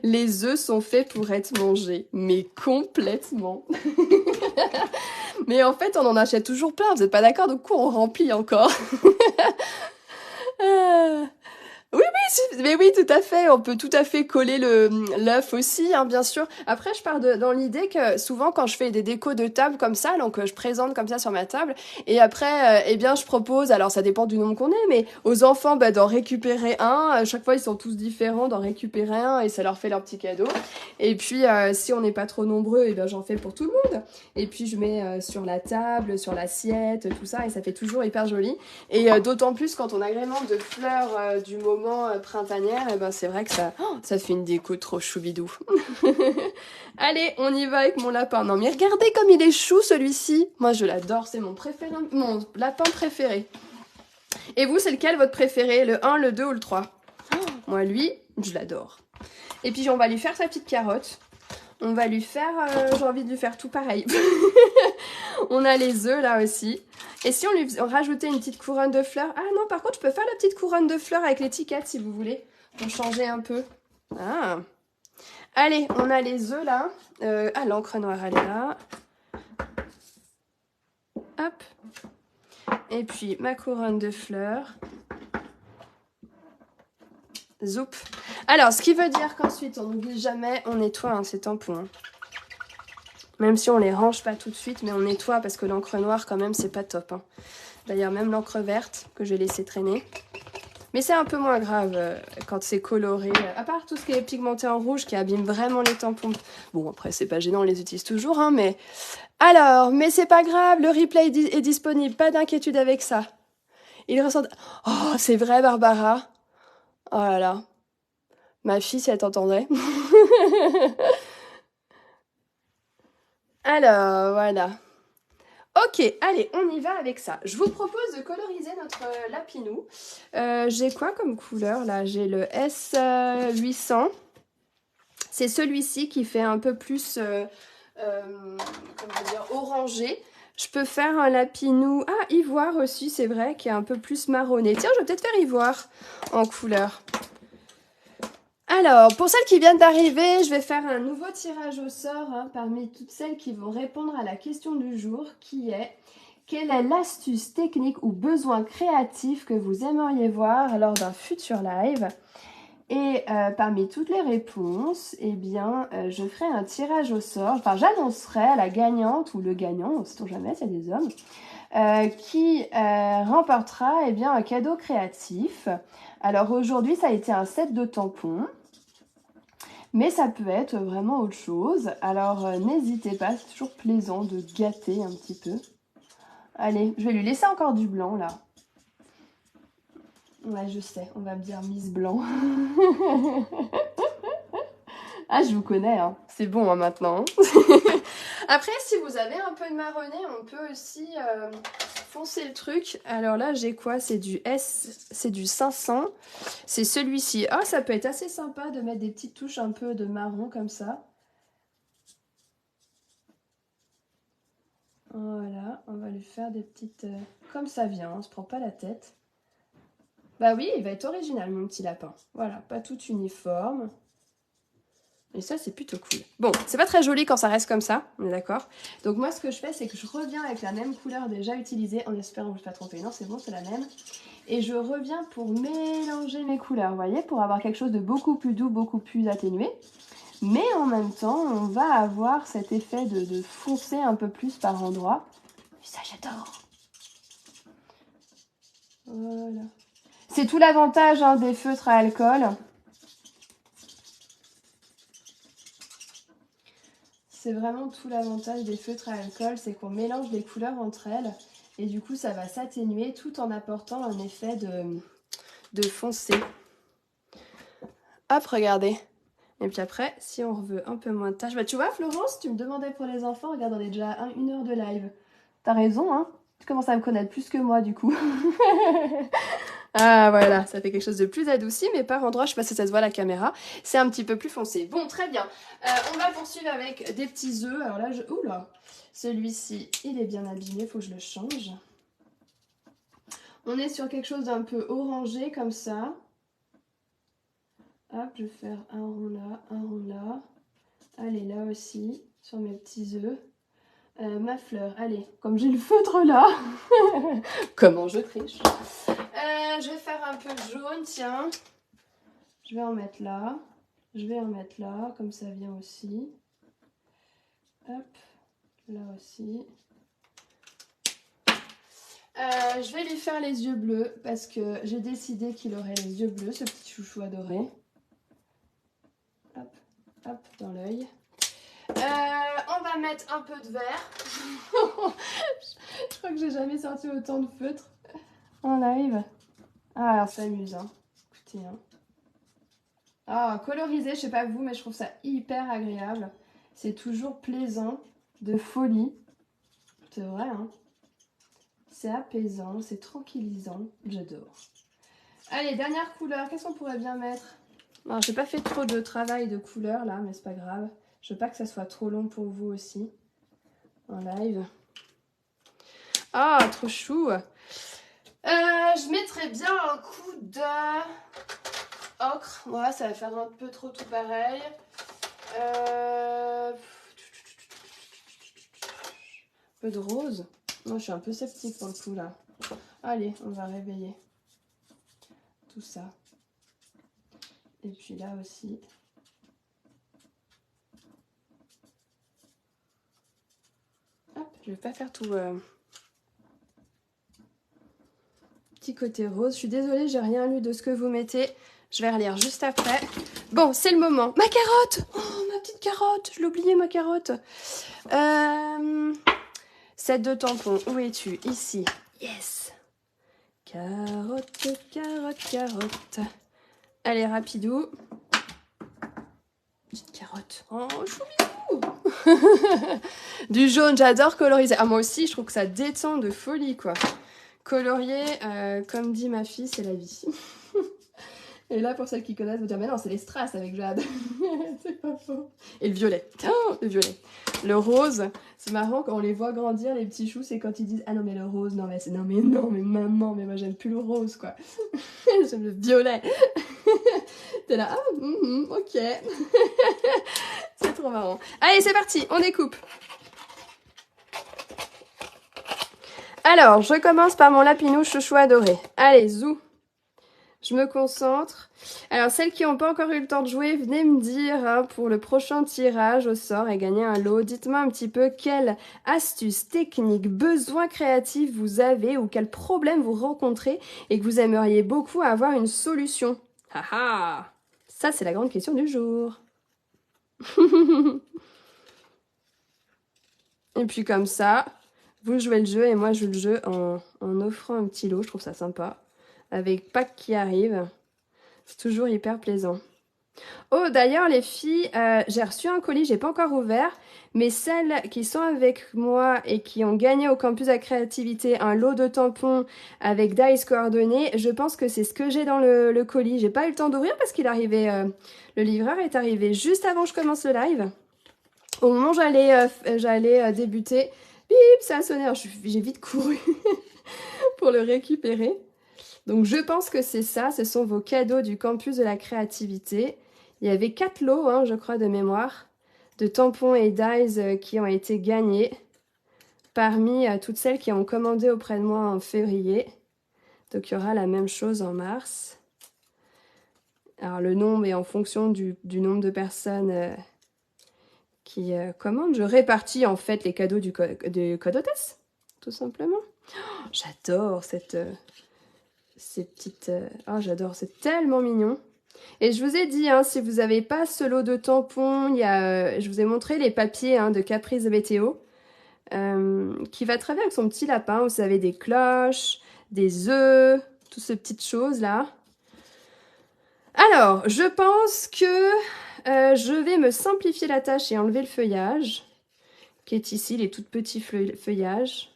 [SPEAKER 1] Les œufs sont faits pour être mangés, mais complètement. Mais en fait, on en achète toujours plein, vous n'êtes pas d'accord? Du coup, on remplit encore. Oui, mais oui, tout à fait. On peut tout à fait coller l'œuf aussi, hein, bien sûr. Après, je pars dans l'idée que souvent, quand je fais des décos de table comme ça, donc je présente comme ça sur ma table, et après, eh bien, je propose, alors ça dépend du nombre qu'on est, mais aux enfants, d'en récupérer un. À chaque fois, ils sont tous différents, d'en récupérer un, et ça leur fait leur petit cadeau. Et puis, si on n'est pas trop nombreux, eh bien, j'en fais pour tout le monde. Et puis, je mets sur la table, sur l'assiette, tout ça, et ça fait toujours hyper joli. Et d'autant plus quand on agrémente de fleurs du moment printanière, et ben c'est vrai que ça fait une déco trop choubidou. Allez, on y va avec mon lapin. Non mais regardez comme il est chou celui-ci. Moi je l'adore, c'est mon préféré, mon lapin préféré. Et vous, c'est lequel votre préféré? Le 1, le 2 ou le 3? Moi lui, je l'adore. Et puis on va lui faire sa petite carotte. On va lui faire, j'ai envie de lui faire tout pareil. On a les œufs là aussi. Et si on rajoutait une petite couronne de fleurs? Ah non, par contre, je peux faire la petite couronne de fleurs avec l'étiquette si vous voulez. Pour changer un peu. Ah. Allez, on a les œufs là. Ah, l'encre noire, elle est là. Hop. Et puis, ma couronne de fleurs. Zoup. Alors, ce qui veut dire qu'ensuite, on n'oublie jamais, on nettoie ces tampons. Hein. Même si on les range pas tout de suite, mais on nettoie parce que l'encre noire, quand même, c'est pas top. Hein. D'ailleurs, même l'encre verte que j'ai laissé traîner. Mais c'est un peu moins grave quand c'est coloré. À part tout ce qui est pigmenté en rouge qui abîme vraiment les tampons. Bon, après, c'est pas gênant, on les utilise toujours, hein, mais... Alors, mais c'est pas grave, le replay est disponible, pas d'inquiétude avec ça. Il ressent... Oh, c'est vrai, Barbara. Oh là là. Ma fille, si elle t'entendait. Alors, voilà. Ok, allez, on y va avec ça. Je vous propose de coloriser notre lapinou. J'ai quoi comme couleur là? J'ai le S800. C'est celui-ci qui fait un peu plus, comment dire, orangé. Je peux faire un lapinou, ivoire aussi, c'est vrai, qui est un peu plus marronné. Tiens, je vais peut-être faire ivoire en couleur. Alors, pour celles qui viennent d'arriver, je vais faire un nouveau tirage au sort parmi toutes celles qui vont répondre à la question du jour, qui est: quelle est l'astuce technique ou besoin créatif que vous aimeriez voir lors d'un futur live? Et parmi toutes les réponses, eh bien, je ferai un tirage au sort. Enfin, j'annoncerai la gagnante ou le gagnant, on ne sait jamais, c'est des hommes, qui remportera eh bien, un cadeau créatif. Alors aujourd'hui, ça a été un set de tampons. Mais ça peut être vraiment autre chose. Alors n'hésitez pas, c'est toujours plaisant de gâter un petit peu. Allez, je vais lui laisser encore du blanc là. Ouais, je sais, on va me dire Miss Blanc. Ah, je vous connais, hein. C'est bon hein, maintenant. Après, si vous avez un peu de marronné, on peut aussi foncer le truc. Alors là, j'ai quoi? C'est du 500. C'est celui-ci. Ah, ça peut être assez sympa de mettre des petites touches un peu de marron comme ça. Voilà, on va lui faire des petites... comme ça vient, on se prend pas la tête. Bah oui, il va être original, mon petit lapin. Voilà, pas tout uniforme. Et ça, c'est plutôt cool. Bon, c'est pas très joli quand ça reste comme ça, on est d'accord. Donc moi, ce que je fais, c'est que je reviens avec la même couleur déjà utilisée, en espérant que je ne me pas tromper. Non, c'est bon, c'est la même. Et je reviens pour mélanger mes couleurs, vous voyez, pour avoir quelque chose de beaucoup plus doux, beaucoup plus atténué. Mais en même temps, on va avoir cet effet de foncer un peu plus par endroits. Et ça, j'adore. Voilà. C'est tout l'avantage des feutres à alcool. C'est vraiment tout l'avantage des feutres à alcool, c'est qu'on mélange les couleurs entre elles et du coup ça va s'atténuer tout en apportant un effet de foncé. Hop, regardez. Et puis après, si on veut un peu moins de tâches... Bah tu vois Florence, tu me demandais pour les enfants, regarde, on est déjà à 1 heure de live. T'as raison, hein. Tu commences à me connaître plus que moi du coup. Ah voilà, ça fait quelque chose de plus adouci, mais par endroit, je sais pas si ça se voit à la caméra, c'est un petit peu plus foncé. Bon, très bien. On va poursuivre avec des petits œufs. Alors là, oula, celui-ci, il est bien abîmé, faut que je le change. On est sur quelque chose d'un peu orangé comme ça. Hop, je vais faire un rond là, un rond là. Allez, là aussi, sur mes petits œufs. Ma fleur, allez, comme j'ai le feutre là. Comment je triche. Je vais faire un peu jaune, tiens. Je vais en mettre là. Je vais en mettre là, comme ça vient aussi. Hop, là aussi. Je vais lui faire les yeux bleus parce que j'ai décidé qu'il aurait les yeux bleus, ce petit chouchou adoré. Hop, hop, dans l'œil. On va mettre un peu de vert. Je crois que j'ai jamais sorti autant de feutre en live. Ah, alors ça amuse, hein. Écoutez, hein. Ah, coloriser, je sais pas vous, mais je trouve ça hyper agréable. C'est toujours plaisant, de folie. C'est vrai, hein. C'est apaisant, c'est tranquillisant. J'adore. Allez, dernière couleur. Qu'est-ce qu'on pourrait bien mettre? Alors, j'ai pas fait trop de travail de couleur là, mais c'est pas grave. Je veux pas que ça soit trop long pour vous aussi. En live. Ah, trop chou. Je mettrais bien un coup de ocre. Ouais, ça va faire un peu trop tout pareil. Un peu de rose. Non, je suis un peu sceptique pour le coup là. Allez, on va réveiller tout ça. Et puis là aussi. Hop, je vais pas faire tout. Petit côté rose. Je suis désolée, j'ai rien lu de ce que vous mettez. Je vais relire juste après. Bon, c'est le moment. Ma carotte! Oh, ma petite carotte! Je l'ai oublié, ma carotte. Set de tampons. Où es-tu? Ici. Yes! Carotte, carotte, carotte. Allez, rapidou. Petite carotte. Oh, chou. Du jaune, j'adore coloriser. Ah, moi aussi, je trouve que ça détend de folie, quoi. Colorier, comme dit ma fille, c'est la vie. Et là, pour celles qui connaissent, vous dire, mais non, c'est les strass avec Jade. C'est pas faux. Et le violet. Oh, le violet. Le rose, c'est marrant quand on les voit grandir, les petits choux, c'est quand ils disent, ah non, mais le rose, non, mais c'est non, mais maman, mais moi, j'aime plus le rose, quoi. J'aime le violet. T'es là, ah, ok. C'est trop marrant. Allez, c'est parti, on découpe. Alors, je commence par mon lapinou chouchou adoré. Allez, zou. Je me concentre. Alors, celles qui n'ont pas encore eu le temps de jouer, venez me dire hein, pour le prochain tirage au sort et gagner un lot. Dites-moi un petit peu quelle astuce, technique, besoin créatif vous avez ou quel problème vous rencontrez et que vous aimeriez beaucoup avoir une solution. Haha! Ça, c'est la grande question du jour. Et puis comme ça, vous jouez le jeu et moi je joue le jeu en offrant un petit lot. Je trouve ça sympa. Avec Pâques qui arrive. C'est toujours hyper plaisant. Oh, d'ailleurs, les filles, j'ai reçu un colis, j'ai pas encore ouvert, mais celles qui sont avec moi et qui ont gagné au campus à créativité un lot de tampons avec dice coordonnées, je pense que c'est ce que j'ai dans le colis. J'ai pas eu le temps d'ouvrir parce qu'il arrivait, le livreur est arrivé juste avant que je commence le live. Au moment où j'allais débuter, bip, ça a sonné. Alors j'ai vite couru pour le récupérer. Donc je pense que c'est ça, ce sont vos cadeaux du campus de la créativité. Il y avait 4 lots, hein, je crois, de mémoire, de tampons et dies qui ont été gagnés parmi toutes celles qui ont commandé auprès de moi en février. Donc il y aura la même chose en mars. Alors le nombre est en fonction du nombre de personnes qui commandent. Je répartis en fait les cadeaux du code hôtesse, tout simplement. Oh, j'adore ces petites... Oh, j'adore, c'est tellement mignon. Et je vous ai dit, hein, si vous n'avez pas ce lot de tampons, il y a, je vous ai montré les papiers hein, de Caprice Météo, qui va très bien avec son petit lapin. Vous avez des cloches, des œufs, toutes ces petites choses-là. Alors, je pense que je vais me simplifier la tâche et enlever le feuillage, qui est ici, les tout petits feuillages.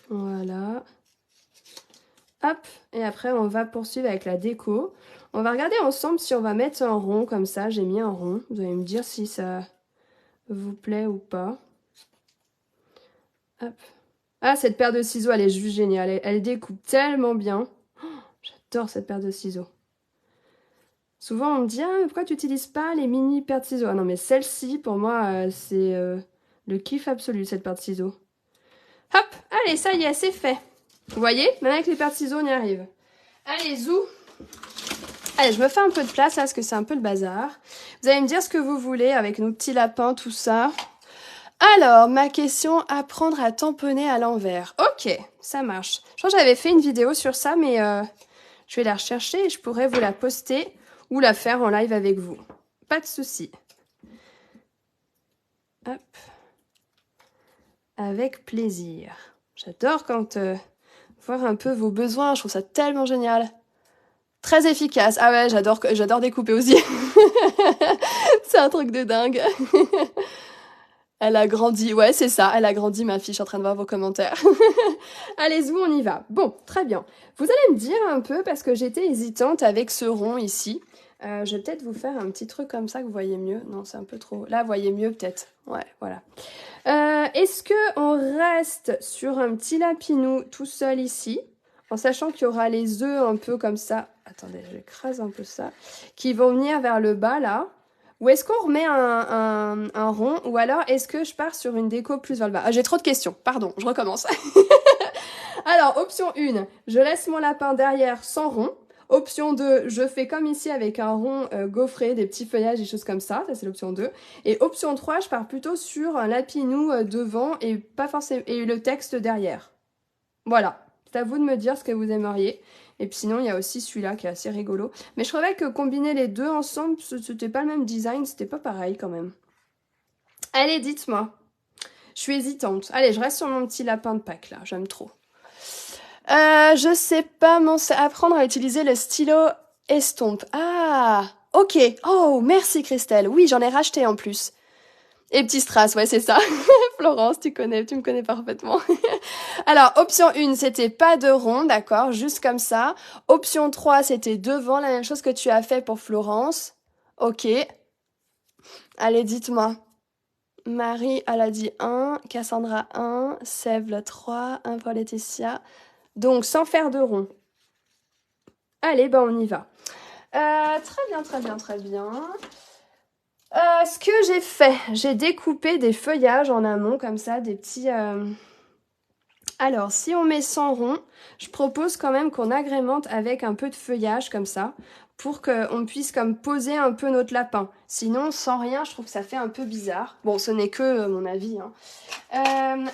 [SPEAKER 1] Voilà. Hop, et après on va poursuivre avec la déco. On va regarder ensemble si on va mettre un rond comme ça. J'ai mis un rond. Vous allez me dire si ça vous plaît ou pas. Hop. Ah, cette paire de ciseaux, elle est juste géniale. Elle découpe tellement bien. Oh, j'adore cette paire de ciseaux. Souvent, on me dit « Ah, pourquoi tu n'utilises pas les mini paires de ciseaux ?» Ah non, mais celle-ci, pour moi, c'est le kiff absolu, cette paire de ciseaux. Hop, allez, ça y est, c'est fait. Vous voyez, même avec les paires de ciseaux, on y arrive. Allez, zou. Allez, je me fais un peu de place, là, parce que c'est un peu le bazar. Vous allez me dire ce que vous voulez avec nos petits lapins, tout ça. Alors, ma question, apprendre à tamponner à l'envers. Ok, ça marche. Je crois que j'avais fait une vidéo sur ça, mais je vais la rechercher et je pourrais vous la poster ou la faire en live avec vous. Pas de souci. Hop. Avec plaisir. J'adore quand voir un peu vos besoins, je trouve ça tellement génial. Très efficace. Ah ouais, j'adore découper aussi. C'est un truc de dingue. Elle a grandi, ouais c'est ça, elle a grandi ma fille, je suis en train de voir vos commentaires. Allez, où on y va. Bon, très bien. Vous allez me dire un peu, parce que j'étais hésitante avec ce rond ici. Je vais peut-être vous faire un petit truc comme ça que vous voyez mieux. Non, c'est un peu trop... Là, vous voyez mieux peut-être. Ouais, voilà. Est-ce qu'on reste sur un petit lapinou tout seul ici, en sachant qu'il y aura les œufs un peu comme ça. Attendez, j'écrase un peu ça. Qui vont venir vers le bas, là. Ou est-ce qu'on remet un rond? Ou alors, est-ce que je pars sur une déco plus vers le bas? Ah, j'ai trop de questions. Pardon, je recommence. Alors, option 1, je laisse mon lapin derrière sans rond. Option 2, je fais comme ici avec un rond gaufré, des petits feuillages, des choses comme ça. Ça, c'est l'option 2. Et option 3, je pars plutôt sur un lapinou devant et pas forcément et le texte derrière. Voilà. C'est à vous de me dire ce que vous aimeriez. Et puis sinon, il y a aussi celui-là qui est assez rigolo. Mais je trouvais que combiner les deux ensemble, c'était pas le même design, c'était pas pareil quand même. Allez, dites-moi. Je suis hésitante. Allez, je reste sur mon petit lapin de Pâques, là. J'aime trop. Je sais pas, apprendre à utiliser le stylo estompe. Ah, ok. Oh, merci Christelle. Oui, j'en ai racheté en plus. Et petit strass, ouais, c'est ça. Florence, tu me connais parfaitement. Alors, option 1, c'était pas de rond, d'accord, juste comme ça. Option 3, c'était devant, la même chose que tu as fait pour Florence. Ok. Allez, dites-moi. Marie, elle a dit 1, Cassandra 1, Sèvres 3, 1 pour Laetitia. Donc, sans faire de rond. Allez, ben on y va. Très bien, très bien, très bien. Ce que j'ai fait, j'ai découpé des feuillages en amont, comme ça, des petits... Alors, si on met sans rond, je propose quand même qu'on agrémente avec un peu de feuillage, comme ça, pour qu'on puisse comme poser un peu notre lapin. Sinon, sans rien, je trouve que ça fait un peu bizarre. Bon, ce n'est que mon avis, hein.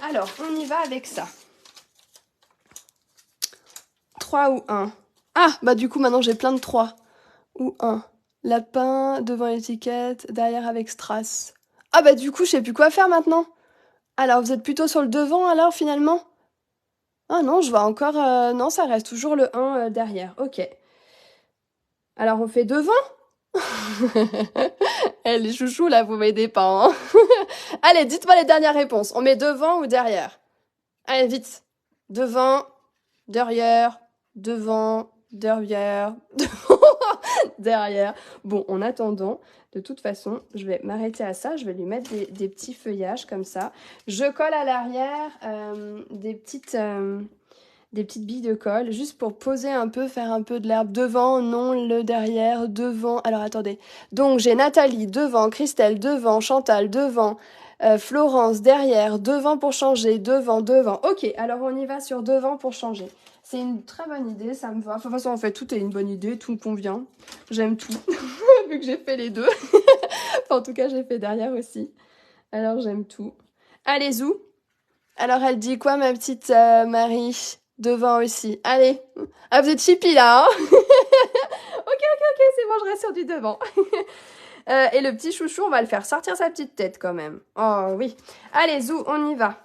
[SPEAKER 1] Alors, on y va avec ça. 3 ou 1. Ah, bah du coup, maintenant, j'ai plein de 3. Ou 1. Lapin, devant l'étiquette, derrière avec strass. Ah bah du coup, je sais plus quoi faire maintenant. Alors, vous êtes plutôt sur le devant, alors, finalement? Ah non, je vois encore... non, ça reste toujours le 1 derrière. Ok. Alors, on fait devant? Eh, les chouchous, là, vous m'aidez pas, hein. Allez, dites-moi les dernières réponses. On met devant ou derrière? Allez, vite. Devant, derrière, devant, derrière, derrière. Bon, en attendant, de toute façon, je vais m'arrêter à ça. Je vais lui mettre des petits feuillages comme ça. Je colle à l'arrière des petites billes de colle, juste pour poser un peu, faire un peu de l'herbe. Devant, non, le derrière, devant. Alors, attendez. Donc, j'ai Nathalie devant, Christelle devant, Chantal devant, Florence derrière, devant pour changer, devant. Ok, alors on y va sur devant pour changer. C'est une très bonne idée, ça me va. Enfin, de toute façon, en fait, tout est une bonne idée, tout me convient. J'aime tout, vu que j'ai fait les deux. Enfin, en tout cas, j'ai fait derrière aussi. Alors, j'aime tout. Allez, zou. Alors, elle dit quoi, ma petite Marie? Devant aussi. Allez. Ah, vous êtes chippy, là, hein? Ok, c'est bon, je reste sur du devant. Et le petit chouchou, on va le faire sortir sa petite tête, quand même. Oh, oui. Allez, zou, on y va.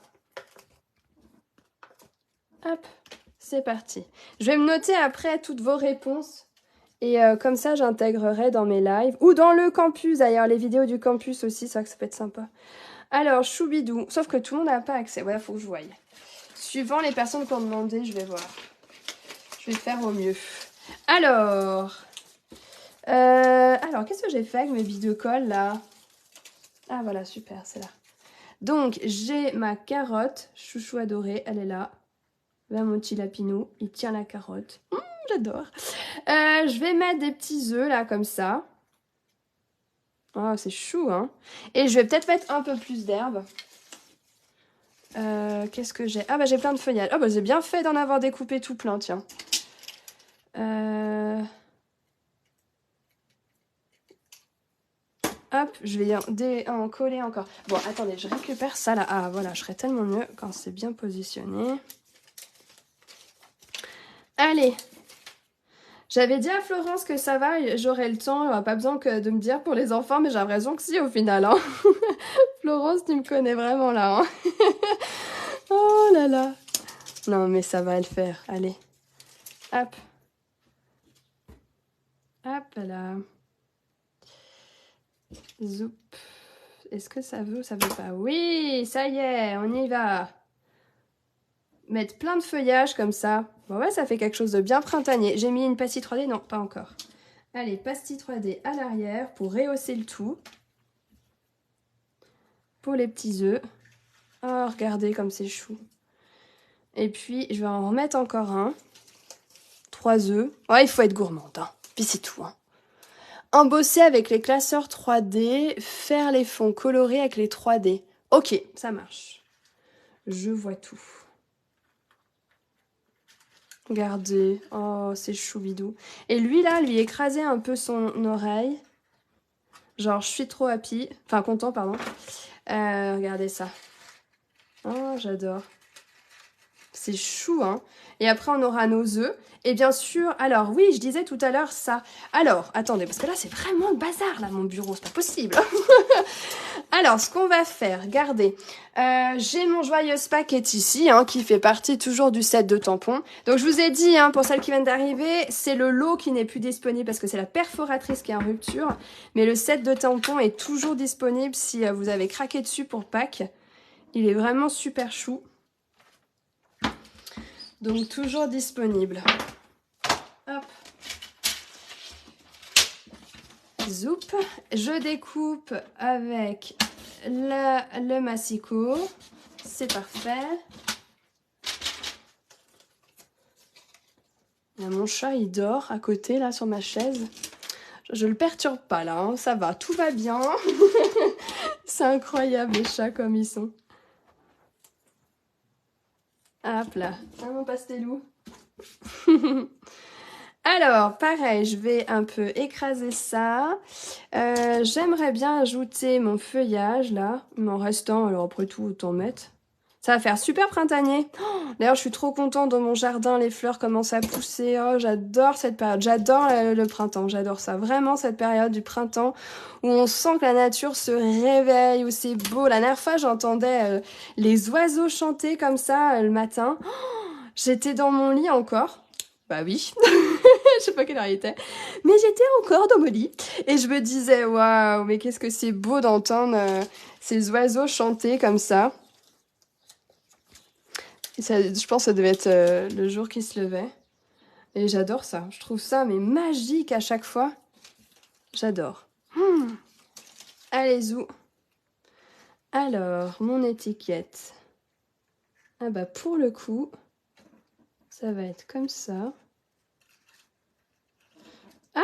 [SPEAKER 1] Hop. c'est parti. Je vais me noter après toutes vos réponses. Et comme ça, j'intégrerai dans mes lives. Ou dans le campus, d'ailleurs, les vidéos du campus aussi, c'est vrai que ça peut être sympa. Alors, choubidou. Sauf que tout le monde n'a pas accès. Ouais, faut que je voie. Suivant les personnes qui ont demandé, je vais voir. Je vais faire au mieux. Alors, qu'est-ce que j'ai fait avec mes billes de colle, là? Ah, voilà, super, c'est là. Donc, j'ai ma carotte, chouchou adoré, elle est là. Là, mon petit lapinou, il tient la carotte. J'adore. Je vais mettre des petits œufs, là, comme ça. Oh, c'est chou, hein. Et je vais peut-être mettre un peu plus d'herbe. Qu'est-ce que j'ai? Ah, bah, j'ai plein de feuillages. Ah, bah, j'ai bien fait d'en avoir découpé tout plein, tiens. Hop, je vais en coller encore. Bon, attendez, je récupère ça, là. Ah, voilà, je serais tellement mieux quand c'est bien positionné. Allez. J'avais dit à Florence que ça va, j'aurai le temps, pas besoin de me dire pour les enfants, mais j'ai l'impression que si au final. Hein. Florence, tu me connais vraiment là. Hein. Oh là là. Non, mais ça va le faire. Allez. Hop. Hop là. Zoup. Est-ce que ça veut ou ça veut pas? Oui, ça y est, on y va. Mettre plein de feuillages comme ça. Bon ouais, ça fait quelque chose de bien printanier. J'ai mis une pastille 3D? Non, pas encore. Allez, pastille 3D à l'arrière pour rehausser le tout. Pour les petits œufs. Oh, regardez comme c'est chou. Et puis, je vais en remettre encore un. 3 œufs. Oh, il faut être gourmande, hein. Puis c'est tout, hein. Embosser avec les classeurs 3D. Faire les fonds colorés avec les 3D. Ok, ça marche. Je vois tout. Regardez. Oh, c'est choubidou. Et lui, là, lui écraser un peu son oreille. Genre, je suis trop happy. Enfin, content, pardon. Regardez ça. Oh, j'adore. C'est chou, hein. Et après, on aura nos œufs. Et bien sûr, alors, oui, je disais tout à l'heure ça. Alors, attendez, parce que là, c'est vraiment le bazar, là, mon bureau. C'est pas possible. Alors, ce qu'on va faire, regardez. J'ai mon joyeuse paquet ici, hein, qui fait partie toujours du set de tampons. Donc, je vous ai dit, hein, pour celles qui viennent d'arriver, c'est le lot qui n'est plus disponible parce que c'est la perforatrice qui est en rupture. Mais le set de tampons est toujours disponible si vous avez craqué dessus pour Pâques. Il est vraiment super chou. Donc, toujours disponible. Hop. Zoup. Je découpe avec le massicot. C'est parfait. Là, mon chat, il dort à côté, là, sur ma chaise. Je le perturbe pas, là. Hein. Ça va, tout va bien. C'est incroyable, les chats, comme ils sont. Hop là. Ah, mon pastelou. Alors, pareil, je vais un peu écraser ça. J'aimerais bien ajouter mon feuillage, là. Il m'en reste un, alors après tout, autant mettre. Ça va faire super printanier. Oh, d'ailleurs, je suis trop contente dans mon jardin. Les fleurs commencent à pousser. Oh, j'adore cette période. J'adore le printemps. J'adore ça. Vraiment, cette période du printemps où on sent que la nature se réveille, où c'est beau. La dernière fois, j'entendais les oiseaux chanter comme ça le matin. Oh, j'étais dans mon lit encore. Bah oui, je sais pas quelle heure il était, mais j'étais encore dans mon lit et je me disais waouh, mais qu'est-ce que c'est beau d'entendre ces oiseaux chanter comme ça. Et ça. Je pense que ça devait être le jour qui se levait et j'adore ça. Je trouve ça mais magique à chaque fois. J'adore. Allez zou. Alors mon étiquette. Ah bah pour le coup, ça va être comme ça. Ah,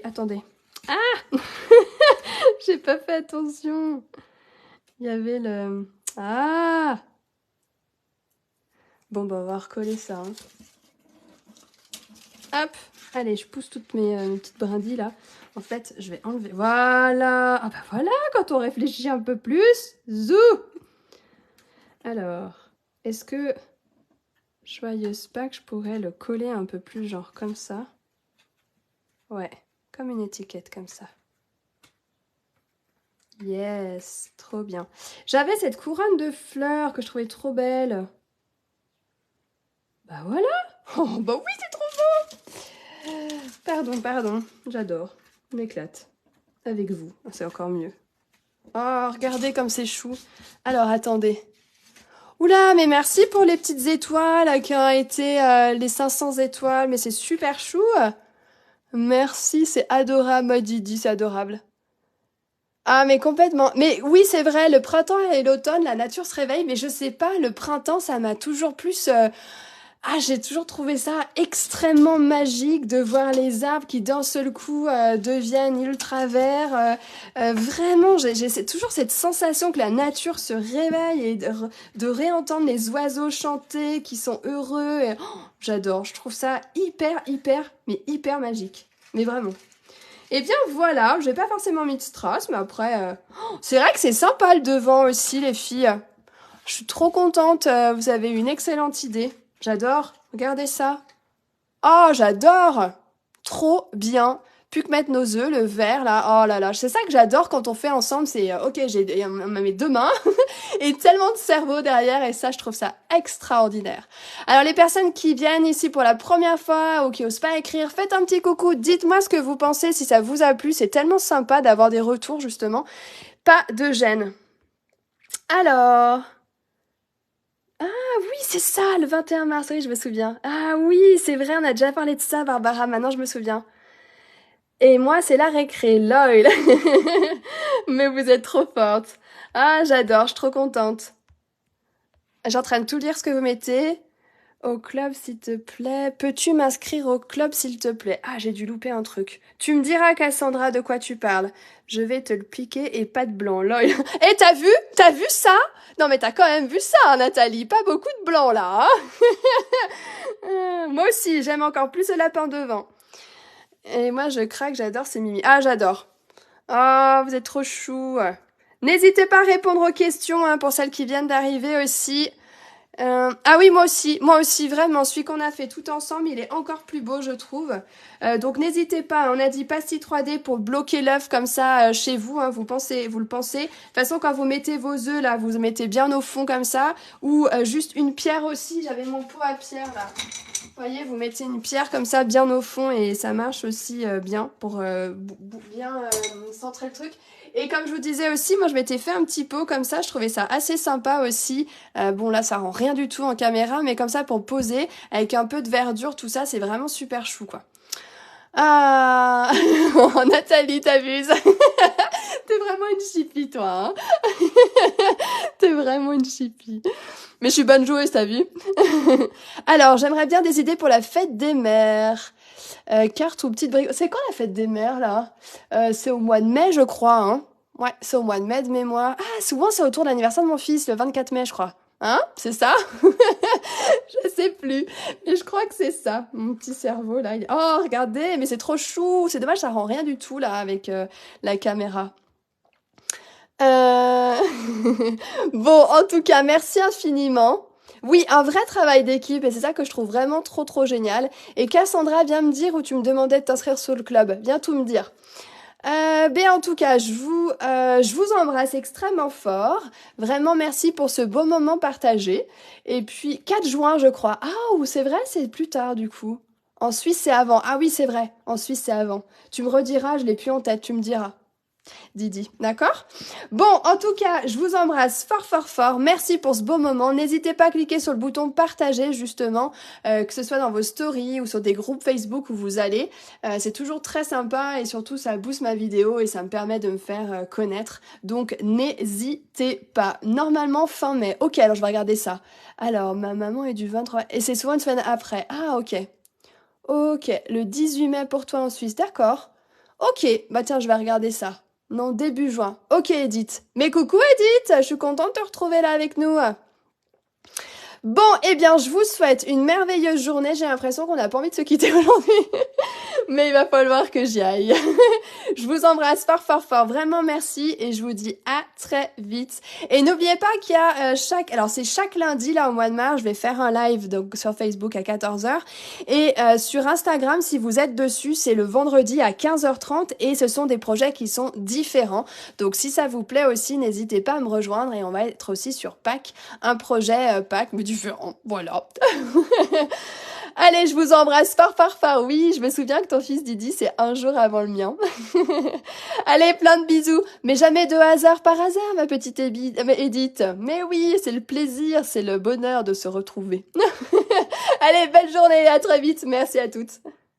[SPEAKER 1] attendez. Ah, j'ai pas fait attention. Il y avait le... Ah. Bon, bah, on va recoller ça. Hein. Hop. Allez, je pousse toutes mes petites brindilles, là. En fait, je vais enlever... Voilà. Ah bah voilà, quand on réfléchit un peu plus. Zou. Alors, est-ce que... Joyeuse Pâques, je pourrais le coller un peu plus, genre comme ça. Ouais, comme une étiquette, comme ça. Yes, trop bien. J'avais cette couronne de fleurs que je trouvais trop belle. Bah voilà. Oh, bah oui, c'est trop beau. Pardon, j'adore. On m'éclate. Avec vous, c'est encore mieux. Oh, regardez comme c'est chou. Alors, attendez. Oula, mais merci pour les petites étoiles qui ont été les 500 étoiles, mais c'est super chou. Merci, c'est adorable, moi Didi, c'est adorable. Ah, mais complètement. Mais oui, c'est vrai, le printemps et l'automne, la nature se réveille, mais je sais pas, le printemps, ça m'a toujours plus... Ah, j'ai toujours trouvé ça extrêmement magique de voir les arbres qui d'un seul coup deviennent ultra verts. Vraiment, j'ai toujours cette sensation que la nature se réveille et de réentendre les oiseaux chanter qui sont heureux. Et, oh, j'adore, je trouve ça mais hyper magique. Mais vraiment. Eh bien voilà, j'ai pas forcément mis de strass, mais après, oh, c'est vrai que c'est sympa le devant aussi, les filles. Je suis trop contente, vous avez eu une excellente idée. J'adore, regardez ça. Oh, j'adore. Trop bien. Plus que mettre nos œufs, le vert là, oh là là, c'est ça que j'adore quand on fait ensemble, c'est ok, on met deux mains et tellement de cerveau derrière et ça je trouve ça extraordinaire. Alors les personnes qui viennent ici pour la première fois ou qui osent pas écrire, faites un petit coucou, dites-moi ce que vous pensez, si ça vous a plu, c'est tellement sympa d'avoir des retours justement, pas de gêne. Alors... Ah oui, c'est ça, le 21 mars, oui, je me souviens. Ah oui, c'est vrai, on a déjà parlé de ça, Barbara, maintenant je me souviens. Et moi, c'est la récré, lol. Mais vous êtes trop forte. Ah, j'adore, je suis trop contente. Je suis en train de tout lire ce que vous mettez. Au club, s'il te plaît. Peux-tu m'inscrire au club, s'il te plaît? Ah, j'ai dû louper un truc. Tu me diras, Cassandra, de quoi tu parles. Je vais te le piquer et pas de blanc, lol. Eh, t'as vu? T'as vu ça? Non, mais t'as quand même vu ça, Nathalie. Pas beaucoup de blanc, là, hein. Moi aussi, j'aime encore plus le lapin devant. Et moi, je craque, j'adore ces mimi. Ah, j'adore. Ah, vous êtes trop chou. N'hésitez pas à répondre aux questions hein, pour celles qui viennent d'arriver aussi. Ah oui, moi aussi, vraiment. Celui qu'on a fait tout ensemble, il est encore plus beau, je trouve. Donc n'hésitez pas. On a dit pastille 3D pour bloquer l'œuf comme ça chez vous. Hein, vous le pensez. De toute façon, quand vous mettez vos œufs là, vous mettez bien au fond comme ça, ou juste une pierre aussi. J'avais mon pot à pierre là. Vous voyez, vous mettez une pierre comme ça bien au fond et ça marche aussi bien pour bien centrer le truc. Et comme je vous disais aussi, moi je m'étais fait un petit pot comme ça, je trouvais ça assez sympa aussi. Bon là ça rend rien du tout en caméra, mais comme ça pour poser avec un peu de verdure, tout ça, c'est vraiment super chou quoi. Ah, oh, Nathalie, t'abuses. T'es vraiment une chippie toi. Hein. T'es vraiment une chippie. Mais je suis bonne joueuse, t'as vu. Alors, j'aimerais bien des idées pour la fête des mères. Carte ou petite brique. C'est quand la fête des mères, là c'est au mois de mai, je crois. Hein ouais, c'est au mois de mai de mémoire. Ah, souvent, c'est autour de l'anniversaire de mon fils, le 24 mai, je crois. Hein? C'est ça? Je sais plus. Mais je crois que c'est ça. Mon petit cerveau, là. Oh, regardez, mais c'est trop chou. C'est dommage, ça rend rien du tout, là, avec la caméra. Bon, en tout cas, merci infiniment. Oui, un vrai travail d'équipe et c'est ça que je trouve vraiment trop génial. Et Cassandra, viens me dire où tu me demandais de t'inscrire sur le club. Viens tout me dire. Ben en tout cas, je vous embrasse extrêmement fort. Vraiment merci pour ce beau moment partagé. Et puis 4 juin, je crois. Ah, ou c'est vrai, c'est plus tard du coup. En Suisse, c'est avant. Ah oui, c'est vrai. En Suisse, c'est avant. Tu me rediras, je l'ai plus en tête, tu me diras. Didi, d'accord? Bon, en tout cas, je vous embrasse fort. Merci pour ce beau moment. N'hésitez pas à cliquer sur le bouton partager, justement, que ce soit dans vos stories ou sur des groupes Facebook où vous allez. C'est toujours très sympa et surtout, ça booste ma vidéo et ça me permet de me faire connaître. Donc, n'hésitez pas. Normalement, fin mai. Ok, alors je vais regarder ça. Alors, ma maman est du 23... Et c'est souvent une semaine après. Ah, ok. Ok, le 18 mai pour toi en Suisse. D'accord. Ok, bah tiens, je vais regarder ça. Non, début juin. Ok, Edith. Mais coucou, Edith. Je suis contente de te retrouver là avec nous. Bon, eh bien, je vous souhaite une merveilleuse journée. J'ai l'impression qu'on n'a pas envie de se quitter aujourd'hui. Mais il va falloir que j'y aille. Je vous embrasse fort. Vraiment, merci. Et je vous dis à très vite. Et n'oubliez pas qu'il y a c'est chaque lundi, là, au mois de mars, je vais faire un live donc, sur Facebook à 14h. Et sur Instagram, si vous êtes dessus, c'est le vendredi à 15h30. Et ce sont des projets qui sont différents. Donc, si ça vous plaît aussi, n'hésitez pas à me rejoindre. Et on va être aussi sur Pâques, un projet Pâques.
[SPEAKER 2] différent, voilà. Allez, je vous embrasse fort, fort, fort. Oui, je me souviens que ton fils Didi, c'est un jour avant le mien. Allez, plein de bisous. Mais jamais de hasard par hasard, ma petite Edith. Mais oui, c'est le plaisir, c'est le bonheur de se retrouver. Allez, belle journée, à très vite. Merci à toutes.